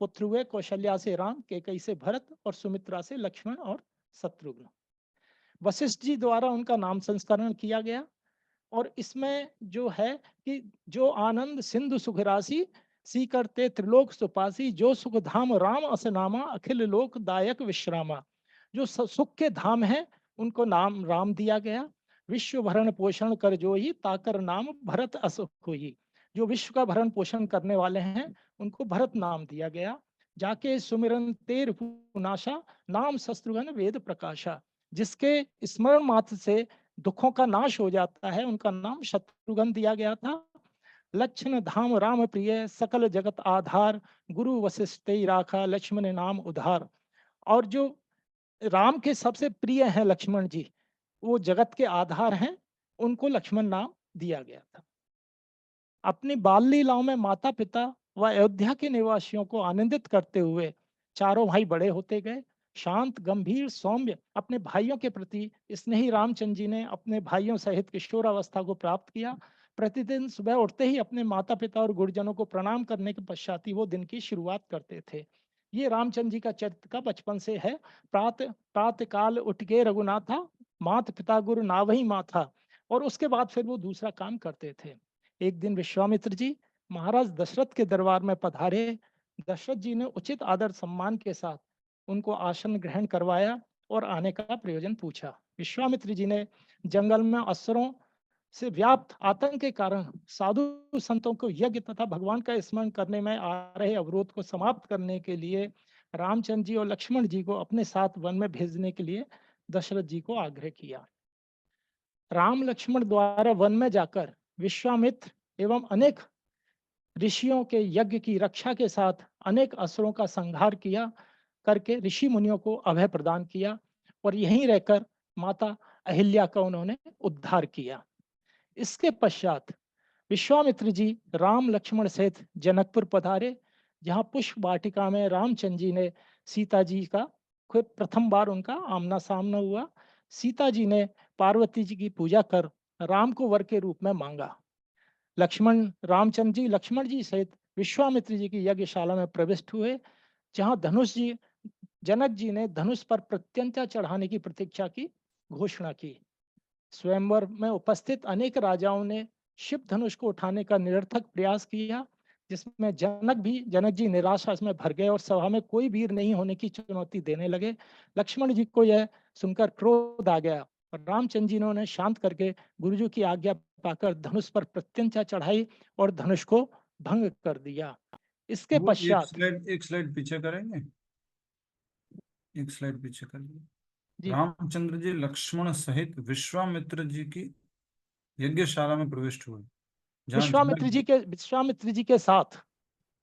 पुत्र हुए, कौशल्या से राम, कैकेयी से भरत और सुमित्रा से लक्ष्मण और शत्रुघ्न। वशिष्ठ जी द्वारा उनका नाम संस्करण किया गया और इसमें जो है कि जो आनंद सिंधु सुख राशि सी करते त्रिलोक सुपासी, जो सुख धाम राम असनामा अखिल लोक दायक विश्रामा। जो सुख के धाम है उनको नाम राम दिया गया। विश्व भरण पोषण कर जो ही ताकर नाम भरत अस होई। जो विश्व का भरण पोषण करने वाले हैं उनको भरत नाम दिया गया। जाके सुमिरन तेर पुनाशा नाम शत्रुघ्न वेद प्रकाशा। जिसके स्मरण मात्र से दुखों का नाश हो जाता है उनका नाम शत्रुघ्न दिया गया था। लक्ष्मण धाम राम प्रिय सकल जगत आधार, गुरु वशिष्ठ राखा लक्ष्मण नाम उधार। और जो राम के सबसे प्रिय हैं लक्ष्मण जी, वो जगत के आधार हैं, उनको लक्ष्मण नाम दिया गया था। अपनी बाल लीलाओं में माता पिता व अयोध्या के निवासियों को आनंदित करते हुए चारों भाई बड़े होते गए। शांत गंभीर सौम्य अपने भाइयों के प्रति स्नेही रामचंद्र जी ने अपने भाइयों सहित किशोरावस्था को प्राप्त किया। प्रतिदिन सुबह उठते ही अपने माता पिता और गुरुजनों को प्रणाम करने के पश्चात ही वो दिन की शुरुआत करते थे। ये रामचंद्र जी का चरित्र का बचपन से है। प्रातः काल उठ के रघुनाथा, माता पिता गुरु नावही माथा। और उसके बाद फिर वो दूसरा काम करते थे। एक दिन विश्वामित्र जी महाराज दशरथ के दरबार में पधारे। दशरथ जी ने उचित आदर सम्मान के साथ उनको आसन ग्रहण करवाया और आने का प्रयोजन पूछा। विश्वामित्र जी ने जंगल में असुरों से व्याप्त आतंक के कारण साधु संतों को यज्ञ तथा भगवान का स्मरण करने में आ रहे अवरोध को समाप्त करने के लिए रामचंद्र जी और लक्ष्मण जी को अपने साथ वन में भेजने के लिए दशरथ जी को आग्रह किया। राम लक्ष्मण द्वारा वन में जाकर विश्वामित्र एवं अनेक ऋषियों के यज्ञ की रक्षा के साथ अनेक असुरों का संहार किया करके ऋषि मुनियों को अभय प्रदान किया और यहीं रहकर माता अहिल्या का उन्होंने उद्धार किया। इसके पश्चात विश्वामित्र जी राम लक्ष्मण सहित जनकपुर पधारे, जहां पुष्प वाटिका में रामचंद्र जी ने सीता जी का प्रथम बार उनका आमना सामना हुआ। सीता जी ने पार्वती जी की पूजा कर राम को वर के रूप में मांगा। रामचंद्र जी लक्ष्मण जी सहित विश्वामित्र जी की यज्ञशाला में प्रविष्ट हुए, जहां जनक जी ने धनुष पर प्रत्यंता चढ़ाने की प्रतीक्षा की घोषणा की। स्वयंवर में उपस्थित अनेक राजाओं ने शिव धनुष को उठाने का निरर्थक प्रयास किया, जिसमें जनक जी निराशा में भर गए और सभा में कोई वीर नहीं होने की चुनौती देने लगे। लक्ष्मण जी को यह सुनकर क्रोध आ गया और रामचंद्र जी ने उन्हें शांत करके गुरुजी की आज्ञा पाकर धनुष पर प्रत्यंचा चढ़ाई और धनुष को भंग कर दिया। इसके पश्चात एक स्लाइड पीछे करेंगे, एक स्लाइड पीछे करिए। जी। रामचंद्र जी लक्ष्मण सहित विश्वामित्र जी की यज्ञशाला में प्रविष्ट हुए। विश्वामित्र जी के साथ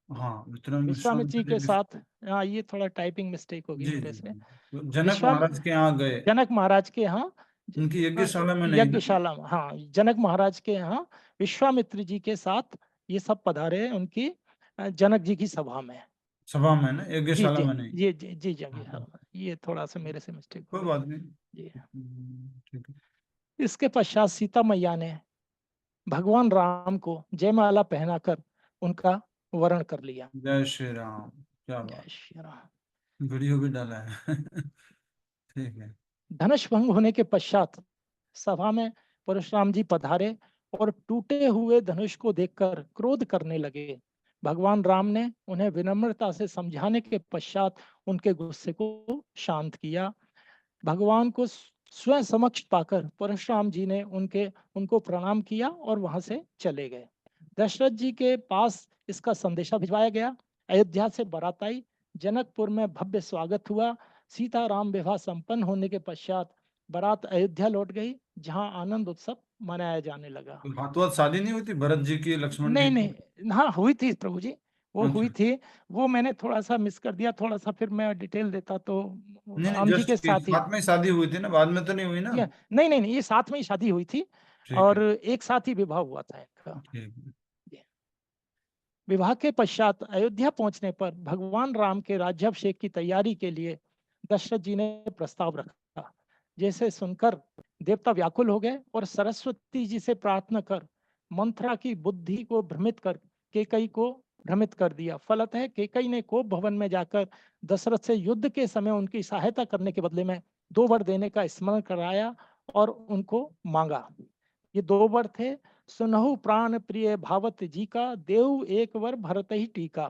हाँ, विश्वामित्र विश्वामित्र जी के जी साथ, हाँ ये थोड़ा टाइपिंग मिस्टेक होगी जी मेरे जी से। जी। जनक विश्वाम महाराज के यहाँ गए, जनक महाराज के यहाँ, उनकी यज्ञशाला में नहीं ना? यज्ञशाला में, हाँ जनक महाराज के यहाँ विश्वामित्र जी के साथ ये सब पधारे उनकी जनक जी की सभा में। सभा में ना, जी यज्ञशाला जी में नहीं। जी जी जी जी हाँ, ये थोड़ा सा मेरे से मिस्टेक हो कोई गई बात नहीं। जी। ठीक है। इसके पश्चात सीता मैया ने भगवान राम को जयमाला पहनाकर उनका वरण कर लिया। जय श्री राम, क्या जय बात, श्री राम। वीडियो भी डाला है। ठीक है। धनुष भंग होने के पश्चात सभा में परशुराम जी पधारे और टूटे हुए धनुष को देखकर क्रोध करने लगे। भगवान राम ने उन्हें विनम्रता से समझाने के पश्चात उनके गुस्से को शांत किया। भगवान को स्वयं समक्ष पाकर परशुराम जी ने उनको प्रणाम किया और वहां से चले गए। दशरथ जी के पास इसका संदेशा भिजवाया गया। अयोध्या से बारात आई, जनकपुर में भव्य स्वागत हुआ। सीता राम विवाह संपन्न होने के पश्चात बारात अयोध्या लौट गई, जहां आनंद उत्सव मनाया जाने लगा। तो हाथों हाथ शादी नहीं हुई थी भरत जी की, लक्ष्मण जी नहीं की? नहीं, हाँ हुई थी प्रभु जी, वो हुई अच्छा, थी। वो मैंने थोड़ा सा मिस कर दिया, थोड़ा सा फिर मैं डिटेल देता तो नहीं नहीं, राम जी जस्ट के साथ ही। साथ में ही शादी हुई थी ना, बाद में तो नहीं हुई ना? नहीं नहीं नहीं, ये साथ में ही शादी हुई थी ठीक और है। एक साथ ही विवाह हुआ था इनका। ठीक है। विवाह के पश्चात अयोध्या पहुंचने पर भगवान राम के राज्याभिषेक की तैयारी के लिए दशरथ जी ने प्रस्ताव रखा। जैसे सुनकर देवता व्याकुल हो गए और सरस्वती जी से प्रार्थना कर मंथरा की बुद्धि को भ्रमित कर केकई को भ्रमित कर दिया। फलतः केकई ने कोप भवन में जाकर दशरथ से युद्ध के समय उनकी सहायता करने के बदले में 2 वर देने का स्मरण कराया और उनको मांगा। ये 2 वर थे, सुनहु प्राण प्रिय भावत जी का, देव एक वर भरत ही टीका।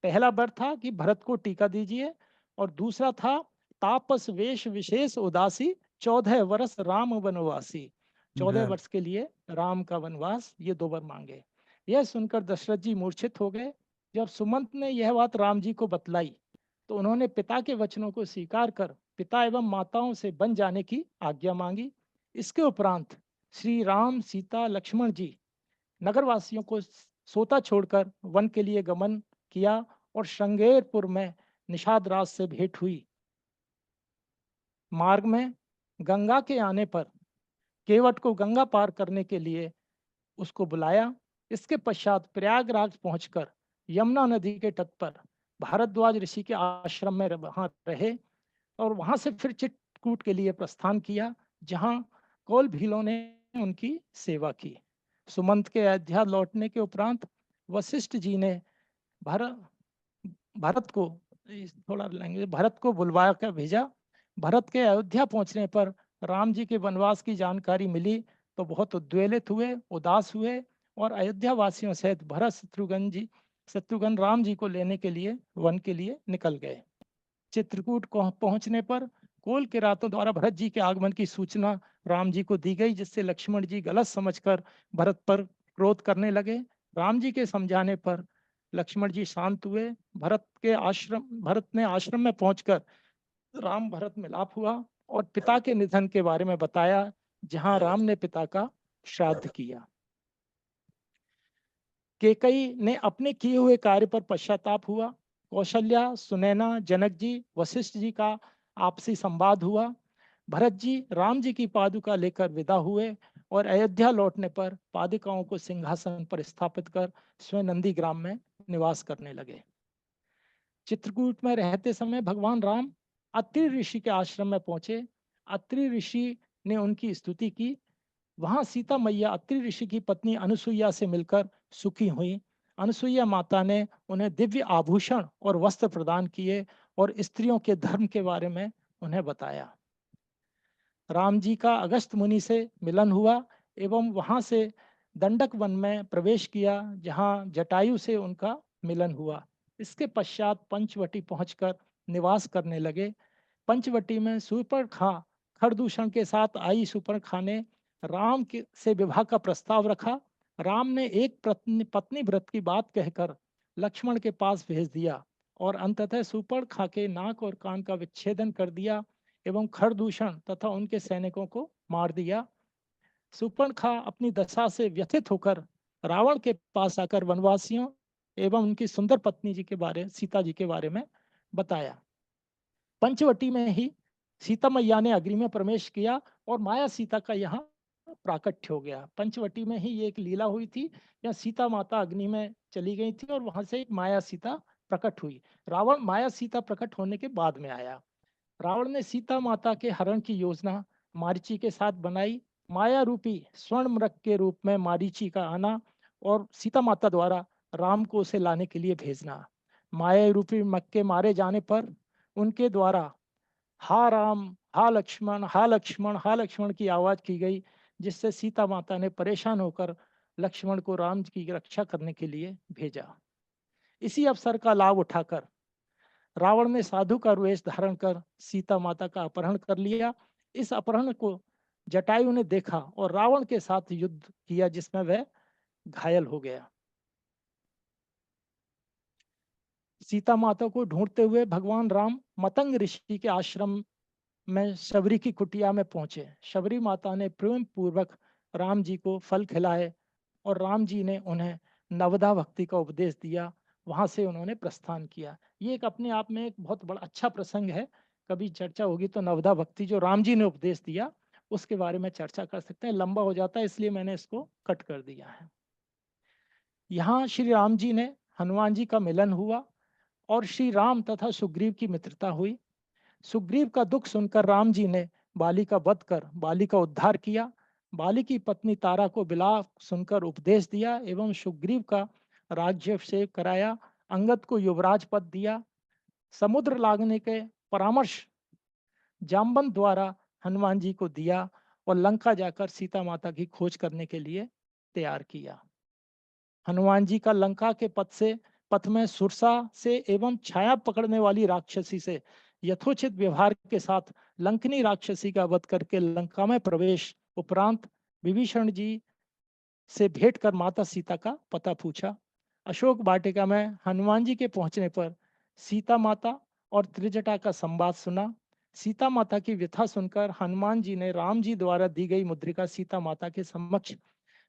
पहला वर था कि भरत को टीका दीजिए, और दूसरा था तापस वेश विशेष उदासी, 14 वर्ष राम वनवासी। 14 वर्ष के लिए राम का वनवास, ये 2 वर मांगे। यह सुनकर दशरथ जी मूर्छित हो गए। जब सुमंत ने यह बात राम जी को बतलाई तो उन्होंने पिता के वचनों को स्वीकार कर पिता एवं माताओं से बन जाने की आज्ञा मांगी। इसके उपरांत श्री राम सीता लक्ष्मण जी नगरवासियों को सोता छोड़कर वन के लिए गमन किया और श्रृंगेरपुर में निषाद राज से भेंट हुई। मार्ग में गंगा के आने पर केवट को गंगा पार करने के लिए उसको बुलाया। इसके पश्चात प्रयागराज पहुंचकर यमुना नदी के तट पर भारद्वाज ऋषि के आश्रम में वहां रहे और वहां से फिर चित्रकूट के लिए प्रस्थान किया, जहां कौल भीलों ने उनकी सेवा की। सुमंत के अयोध्या लौटने के उपरांत वशिष्ठ जी ने भरत को थोड़ा लैंग्वेज भरत को बुलवा कर भेजा। भरत के अयोध्या पहुंचने पर राम जी के वनवास की जानकारी मिली तो बहुत उद्वेलित हुए, उदास हुए और अयोध्या वासियों सहित भरत शत्रुघ्न राम जी को लेने के लिए वन के लिए निकल गए। चित्रकूट को पहुंचने पर कोल के रातों द्वारा भरत जी के आगमन की सूचना राम जी को दी गई, जिससे लक्ष्मण जी गलत समझकर भरत पर क्रोध करने लगे। राम जी के समझाने पर लक्ष्मण जी शांत हुए। भरत ने आश्रम में पहुंचकर राम भरत मिलाप हुआ और पिता के निधन के बारे में बताया, जहां राम ने पिता का श्राद्ध किया। केकई ने अपने किए हुए कार्य पर पश्चाताप हुआ। कौशल्या, सुनैना, जनक जी, वशिष्ठ जी का आपसी संवाद हुआ। भरत जी राम जी की पादुका लेकर विदा हुए और अयोध्या लौटने पर पादुकाओं को सिंहासन पर स्थापित कर स्वयं नंदी ग्राम में निवास करने लगे। चित्रकूट में रहते समय भगवान राम अत्रि ऋषि के आश्रम में पहुंचे। अत्रि ऋषि ने उनकी स्तुति की। वहां सीता मैया अत्रि ऋषि की पत्नी अनुसुईया से मिलकर सुखी हुई। अनुसुईया माता ने उन्हें दिव्य आभूषण और वस्त्र प्रदान किए और स्त्रियों के धर्म के बारे में उन्हें बताया। राम जी का अगस्त मुनि से मिलन हुआ एवं वहां से दंडक वन में प्रवेश किया, जहां जटायु से उनका मिलन हुआ। इसके पश्चात पंचवटी पहुंचकर निवास करने लगे। पंचवटी में सुपर्णखा खरदूषण के साथ आई सुपर्णखा ने राम से विवाह का प्रस्ताव रखा। राम ने एक पत्नी व्रत की बात कहकर लक्ष्मण के पास भेज दिया और अंततः सुपर्णखा के नाक और कान का विच्छेदन कर दिया एवं खरदूषण तथा उनके सैनिकों को मार दिया। सुपर्णखा अपनी दशा से व्यथित होकर रावण के पास आकर वनवासियों एवं उनकी सुंदर पत्नी जी के बारे, सीता जी के बारे में बताया। पंचवटी में ही सीता मैया ने अग्नि में प्रवेश किया और माया सीता का यहाँ प्राकट्य हो गया। पंचवटी में ही ये एक लीला हुई थी, यहाँ सीता माता अग्नि में चली गई थी और वहां से एक माया सीता प्रकट हुई। रावण माया सीता प्रकट होने के बाद में आया। रावण ने सीता माता के हरण की योजना मारीची के साथ बनाई। माया रूपी स्वर्ण मृग के रूप में मारीची का आना और सीता माता द्वारा राम को उसे लाने के लिए भेजना। माया रूपी मृग के मारे जाने पर उनके द्वारा हा राम, हा लक्ष्मण, हा लक्ष्मण, हा लक्ष्मण की आवाज की गई, जिससे सीता माता ने परेशान होकर लक्ष्मण को राम की रक्षा करने के लिए भेजा। इसी अवसर का लाभ उठाकर रावण ने साधु का वेश धारण कर सीता माता का अपहरण कर लिया। इस अपहरण को जटायु ने देखा और रावण के साथ युद्ध किया, जिसमें वह घायल हो गया। सीता माता को ढूंढते हुए भगवान राम मतंग ऋषि के आश्रम में शबरी की कुटिया में पहुंचे। शबरी माता ने प्रेम पूर्वक राम जी को फल खिलाए और राम जी ने उन्हें नवदा भक्ति का उपदेश दिया। वहां से उन्होंने प्रस्थान किया। ये एक अपने आप में एक बहुत बड़ा अच्छा प्रसंग है। कभी चर्चा होगी तो नवदा भक्ति जो राम जी ने उपदेश दिया उसके बारे में चर्चा कर सकते हैं। लंबा हो जाता है इसलिए मैंने इसको कट कर दिया है। यहाँ श्री राम जी ने हनुमान जी का मिलन हुआ और श्री राम तथा सुग्रीव की मित्रता हुई। सुग्रीव का दुख सुनकर राम जी ने बाली का वध कर बाली का उद्धार किया। बाली की पत्नी तारा को बिलाप सुनकर उपदेश दिया एवं सुग्रीव का राज्याभिषेक कराया। अंगद को युवराज पद दिया। समुद्र लागने के परामर्श जाम्बन द्वारा हनुमान जी को दिया और लंका जाकर सीता माता की खोज करने के लिए तैयार किया। हनुमान जी का लंका के पथ में सुरसा से एवं छाया पकड़ने वाली राक्षसी से यथोचित व्यवहार के साथ लंकनी राक्षसी का वध करके लंका में प्रवेश उपरांत विभीषण जी से भेंट कर माता सीता का पता पूछा। अशोक वाटिका में हनुमान जी के पहुंचने पर सीता माता और त्रिजटा का संवाद सुना। सीता माता की व्यथा सुनकर हनुमान जी ने राम जी द्वारा दी गई मुद्रिका सीता माता के समक्ष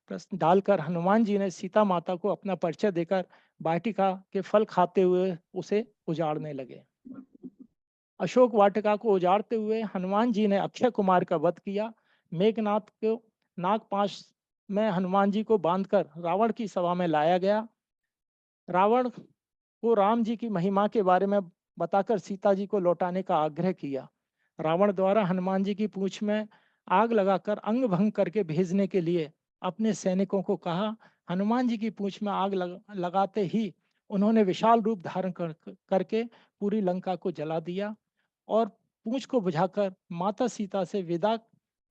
प्रश्न डालकर हनुमान जी ने सीता माता को अपना परिचय देकर वाटिका के फल खाते हुए उसे उजाड़ने लगे। अशोक वाटिका को उजाड़ते हुए हनुमान जी ने अक्षय कुमार का वध किया। मेघनाथ को नागपाश में हनुमान जी को बांधकर रावण की सभा में लाया गया। रावण को राम जी की महिमा के बारे में बताकर सीता जी को लौटाने का आग्रह किया। रावण द्वारा हनुमान जी की पूंछ में आग लगाकर अंग भंग करके भेजने के लिए अपने सैनिकों को कहा। हनुमान जी की पूंछ में आग लगाते ही उन्होंने विशाल रूप धारण करके पूरी लंका को जला दिया और पूंछ को बुझाकर माता सीता से विदा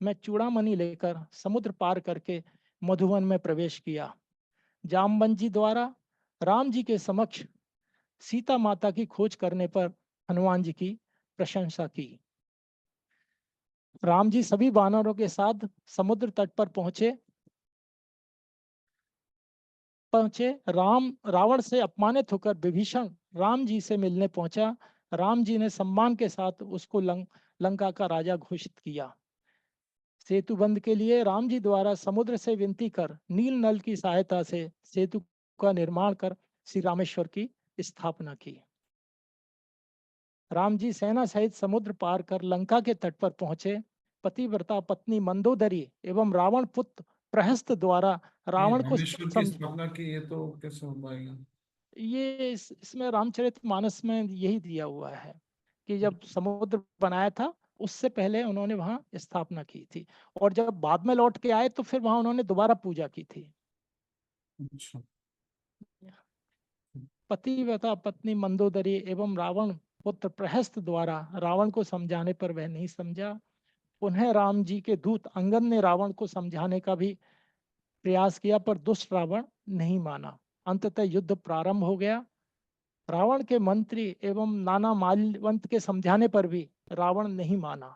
में चूड़ामणि लेकर समुद्र पार करके मधुवन में प्रवेश किया। जाम्बन जी द्वारा राम जी के समक्ष सीता माता की खोज करने पर हनुमान जी की प्रशंसा की। राम जी सभी वानरों के साथ समुद्र तट पर पहुंचे। रावण से अपमानित होकर विभीषण राम जी से मिलने पहुंचा। राम जी ने सम्मान के साथ उसको लंका का राजा घोषित किया। सेतु बंध के लिए राम जी द्वारा समुद्र से विनती कर नील नल की सहायता से सेतु का निर्माण कर श्री रामेश्वर की स्थापना की। राम जी सेना सहित समुद्र पार कर लंका के तट पर पहुंचे। पतिव्रता पत्नी मंदोदरी एवं रावण पुत्र प्रहस्त द्वारा रावण को रामेश्वर की स्थापना की, ये तो कैसे हो पाएगा? ये इसमें रामचरितमानस में यही दिया हुआ है कि जब समुद्र बनाया था उससे पहले उन्होंने वहां स्थापना की थी और जब बाद में लौट के आए तो फिर वहां उन्होंने दोबारा पूजा की थी। अच्छा। पतिव्रता पत्नी मंदोदरी एवं रावण पुत्र प्रहस्त द्वारा रावण को समझाने पर वह नहीं समझा। पुनः राम जी के दूत अंगद ने रावण को समझाने का भी प्रयास किया पर दुष्ट रावण नहीं माना। अंततः युद्ध प्रारंभ हो गया। रावण के मंत्री एवं नाना माल्यवंत के समझाने पर भी रावण नहीं माना।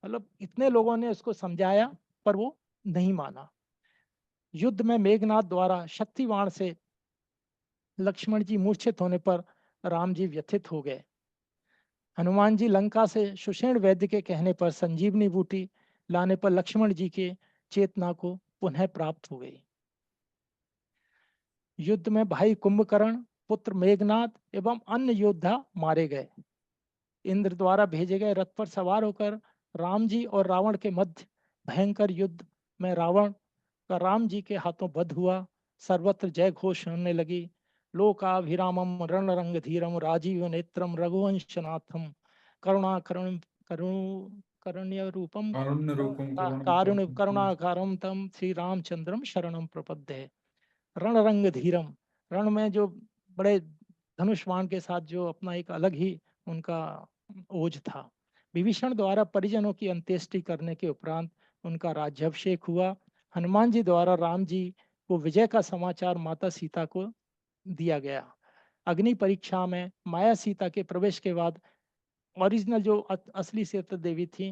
मतलब इतने लोगों ने उसको समझाया पर वो नहीं माना। युद्ध में मेघनाथ द्वारा शक्तिवाण से लक्ष्मण जी मूर्छित होने पर राम जी व्यथित हो गए। हनुमान जी लंका से सुषेण वैद्य के कहने पर संजीवनी बूटी लाने पर लक्ष्मण जी के चेतना को पुनः प्राप्त हो गई। युद्ध में भाई कुंभकर्ण, पुत्र मेघनाद एवं अन्य योद्धा मारे गए। इंद्र द्वारा भेजे गए रथ पर सवार होकर राम जी और रावण के मध्य भयंकर युद्ध में रावण का राम जी के हाथों वध हुआ। सर्वत्र जय घोष होने लगी। लोकाभिरामम रणरंग धीरम राजीव नेत्रम रघुवंशनाथम करुणाकरण करुण करण्य रूपम कारुण्य रूपम करुणाकारम तम श्री रामचंद्रम शरणम प्रपद्ये। रणरंग धीरम, रण में जो बड़े धनुष बाण के साथ जो अपना एक अलग ही उनका ओज था। विभीषण द्वारा परिजनों की अंत्येष्टि करने के उपरांत उनका राज्याभिषेक हुआ। हनुमान जी द्वारा राम जी को विजय का समाचार माता सीता को दिया गया। अग्नि परीक्षा में माया सीता के प्रवेश के बाद ओरिजिनल जो असली सीता देवी थी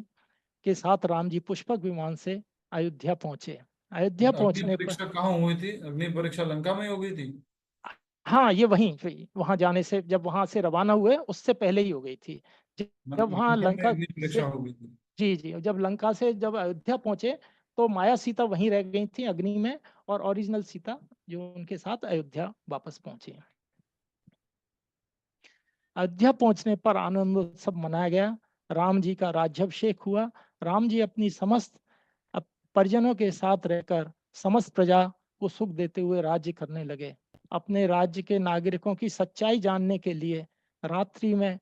के साथ राम जी पुष्पक विमान से अयोध्या पहुंचे। अयोध्या अग्नि पहुंचने पर परीक्षा कहाँ हुई थी? अग्नि परीक्षा लंका में हो गई थी? हाँ, ये वहां जाने से, जब वहां से रवाना हुए उससे पहले ही हो गई थी। जब वहां लंका में लंका अग्नि परीक्षा से, हो गई थी। जी जी, जब लंका से जब अयोध्या पहुंचे तो माया सीता वहीं रह गई थी अग्नि में, और ओरिजिनल सीता जो उनके साथ अयोध्या वापस पहुंची। अयोध्या पहुंचने पर आनंदोत्सव मनाया गया। राम जी का राज्याभिषेक हुआ। राम जी अपनी समस्त परिजनों के साथ रहकर समस्त प्रजा को सुख देते हुए राज्य करने लगे। अपने राज्य के नागरिकों की सच्चाई जानने के लिए रात्रि में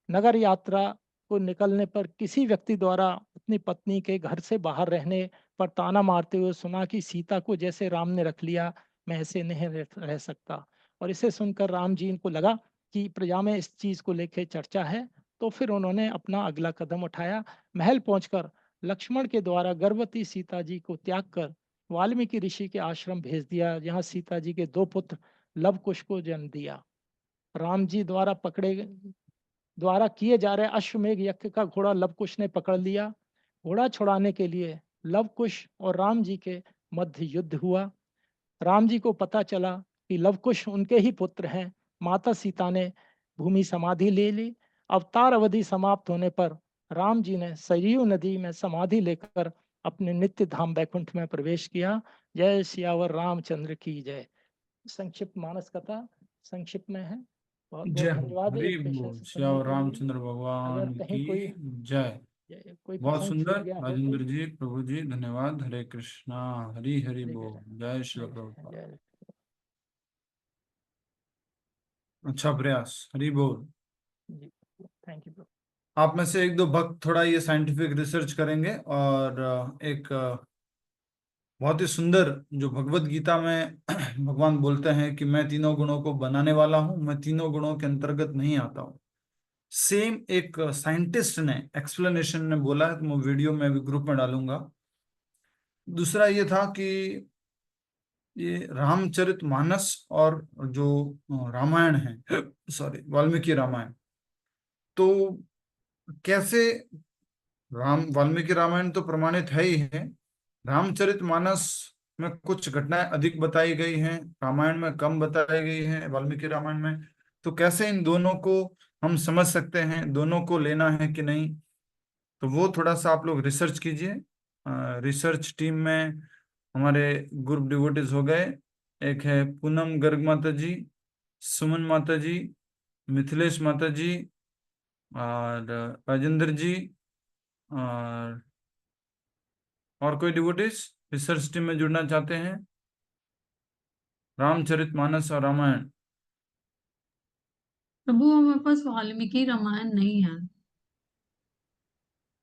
नगर यात्रा को निकलने पर किसी व्यक्ति द्वारा अपनी पत्नी के घर से बाहर रहने पर ताना मारते हुए सुना कि सीता को जैसे राम ने रख लिया, मैं ऐसे नहीं रह सकता। और इसे सुनकर राम जी को लगा कि प्रजा में इस चीज को लेकर चर्चा है, तो फिर उन्होंने अपना अगला कदम उठाया। महल पहुंचकर लक्ष्मण के द्वारा गर्भवती सीता जी को त्याग कर वाल्मीकि ऋषि के आश्रम भेज दिया, जहां सीता जी के 2 पुत्र लव कुश को जन्म दिया। राम जी द्वारा किए जा रहे अश्वमेघ यज्ञ का घोड़ा लव कुश ने पकड़ लिया। घोड़ा छुड़ाने के लिए लव कुश और राम जी के मध्य युद्ध हुआ। राम जी को पता चला कि लव कुश उनके ही पुत्र हैं। माता सीता ने भूमि समाधि ले ली। अवतार अवधि समाप्त होने पर राम जी ने सरयू नदी में समाधि लेकर अपने नित्य धाम बैकुंठ में प्रवेश किया। जय सियावर रामचंद्र की जय। संक्षिप्त मानस कथा संक्षिप्त में है। बहुत बहुत जय हो, धन्यवाद हरि एक पेशेंस बोल, से सुनने श्याम के लिए। रामचंद्र भगवान अगर कहीं की कोई जय। कोई बहुत प्रसंग छूट सुंदर गया हो तो राजेंद्र जी, प्रभु जी, धन्यवाद। हरे कृष्णा, हरि हरि हरे बोल, कृष्ण, जय श्री हरे कृष्ण, प्रभुपाद। जय अच्छा प्रयास, हरि बोल। जी। Thank you. आप में से 1-2 भक्त थोड़ा ये साइंटिफिक रिसर्च करेंगे, और एक बहुत ही सुंदर जो भगवत गीता में भगवान बोलते हैं कि मैं तीनों गुणों को बनाने वाला हूं, मैं तीनों गुणों के अंतर्गत नहीं आता हूं। सेम एक साइंटिस्ट ने एक्सप्लेनेशन में बोला है, तो मैं वीडियो में भी ग्रुप में डालूंगा। दूसरा ये था कि ये रामचरितमानस और जो रामायण है, सॉरी, वाल्मीकि रामायण, तो कैसे वाल्मीकि रामायण तो प्रमाणित है ही है, रामचरितमानस में कुछ घटनाएं अधिक बताई गई हैं, रामायण में कम बताई गई हैं, वाल्मीकि रामायण में, तो कैसे इन दोनों को हम समझ सकते हैं, दोनों को लेना है कि नहीं, तो वो थोड़ा सा आप लोग रिसर्च कीजिए। रिसर्च टीम में हमारे ग्रुप डिवोटीज हो गए। एक है पूनम गर्ग माता जी, सुमन माता जी, मिथिलेश माता जी, और राजेंद्र जी, और कोई डिवोटीज रिसर्च टीम में जुड़ना चाहते हैं? रामचरितमानस और रामायण। प्रभु हमारे पास वाल्मीकि रामायण नहीं है।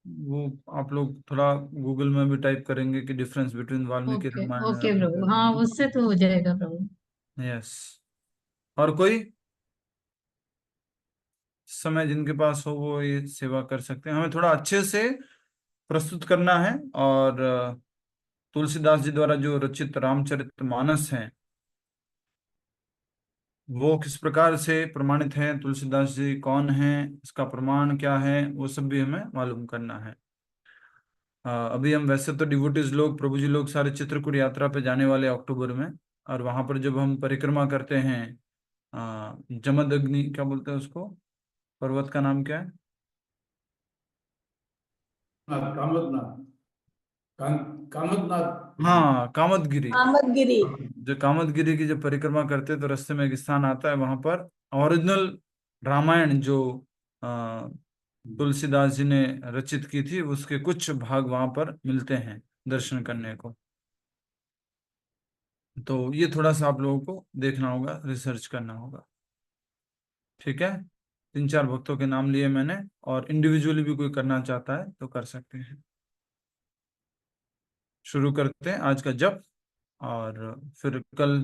वो आप लोग थोड़ा गूगल में भी टाइप करेंगे कि difference between Valmiki okay Ramayan okay और प्रभु, हाँ उससे तो हो जाएगा प्रभु। यस। और कोई समय जिनके पास हो वो ये सेवा कर सकते हैं। हमें थोड़ा अच्छे से प्रस्तुत करना है, और तुलसीदास जी द्वारा जो रचित रामचरितमानस है वो किस प्रकार से प्रमाणित है, तुलसीदास जी कौन है, इसका प्रमाण क्या है, वो सब भी हमें मालूम करना है। अभी हम वैसे तो डिवोटीज लोग, प्रभु जी लोग सारे चित्रकूट यात्रा पे जाने वाले अक्टूबर में, और वहां पर जब हम परिक्रमा करते हैं, जमदग्नि क्या बोलते हैं उसको, पर्वत का नाम क्या है? कामदनाथ। कामतनाथ। हाँ, कामतगिरी। कामतगिरी। जो कामतगिरी की जब परिक्रमा करते हैं तो रास्ते में एक स्थान आता है, वहां पर ओरिजिनल रामायण जो तुलसीदास जी ने रचित की थी उसके कुछ भाग वहां पर मिलते हैं दर्शन करने को। तो ये थोड़ा सा आप लोगों को देखना होगा, रिसर्च करना होगा। ठीक है, 3-4 भक्तों के नाम लिए मैंने, और इंडिविजुअली भी कोई करना चाहता है तो कर सकते हैं। शुरू करते हैं आज का जप, और फिर कल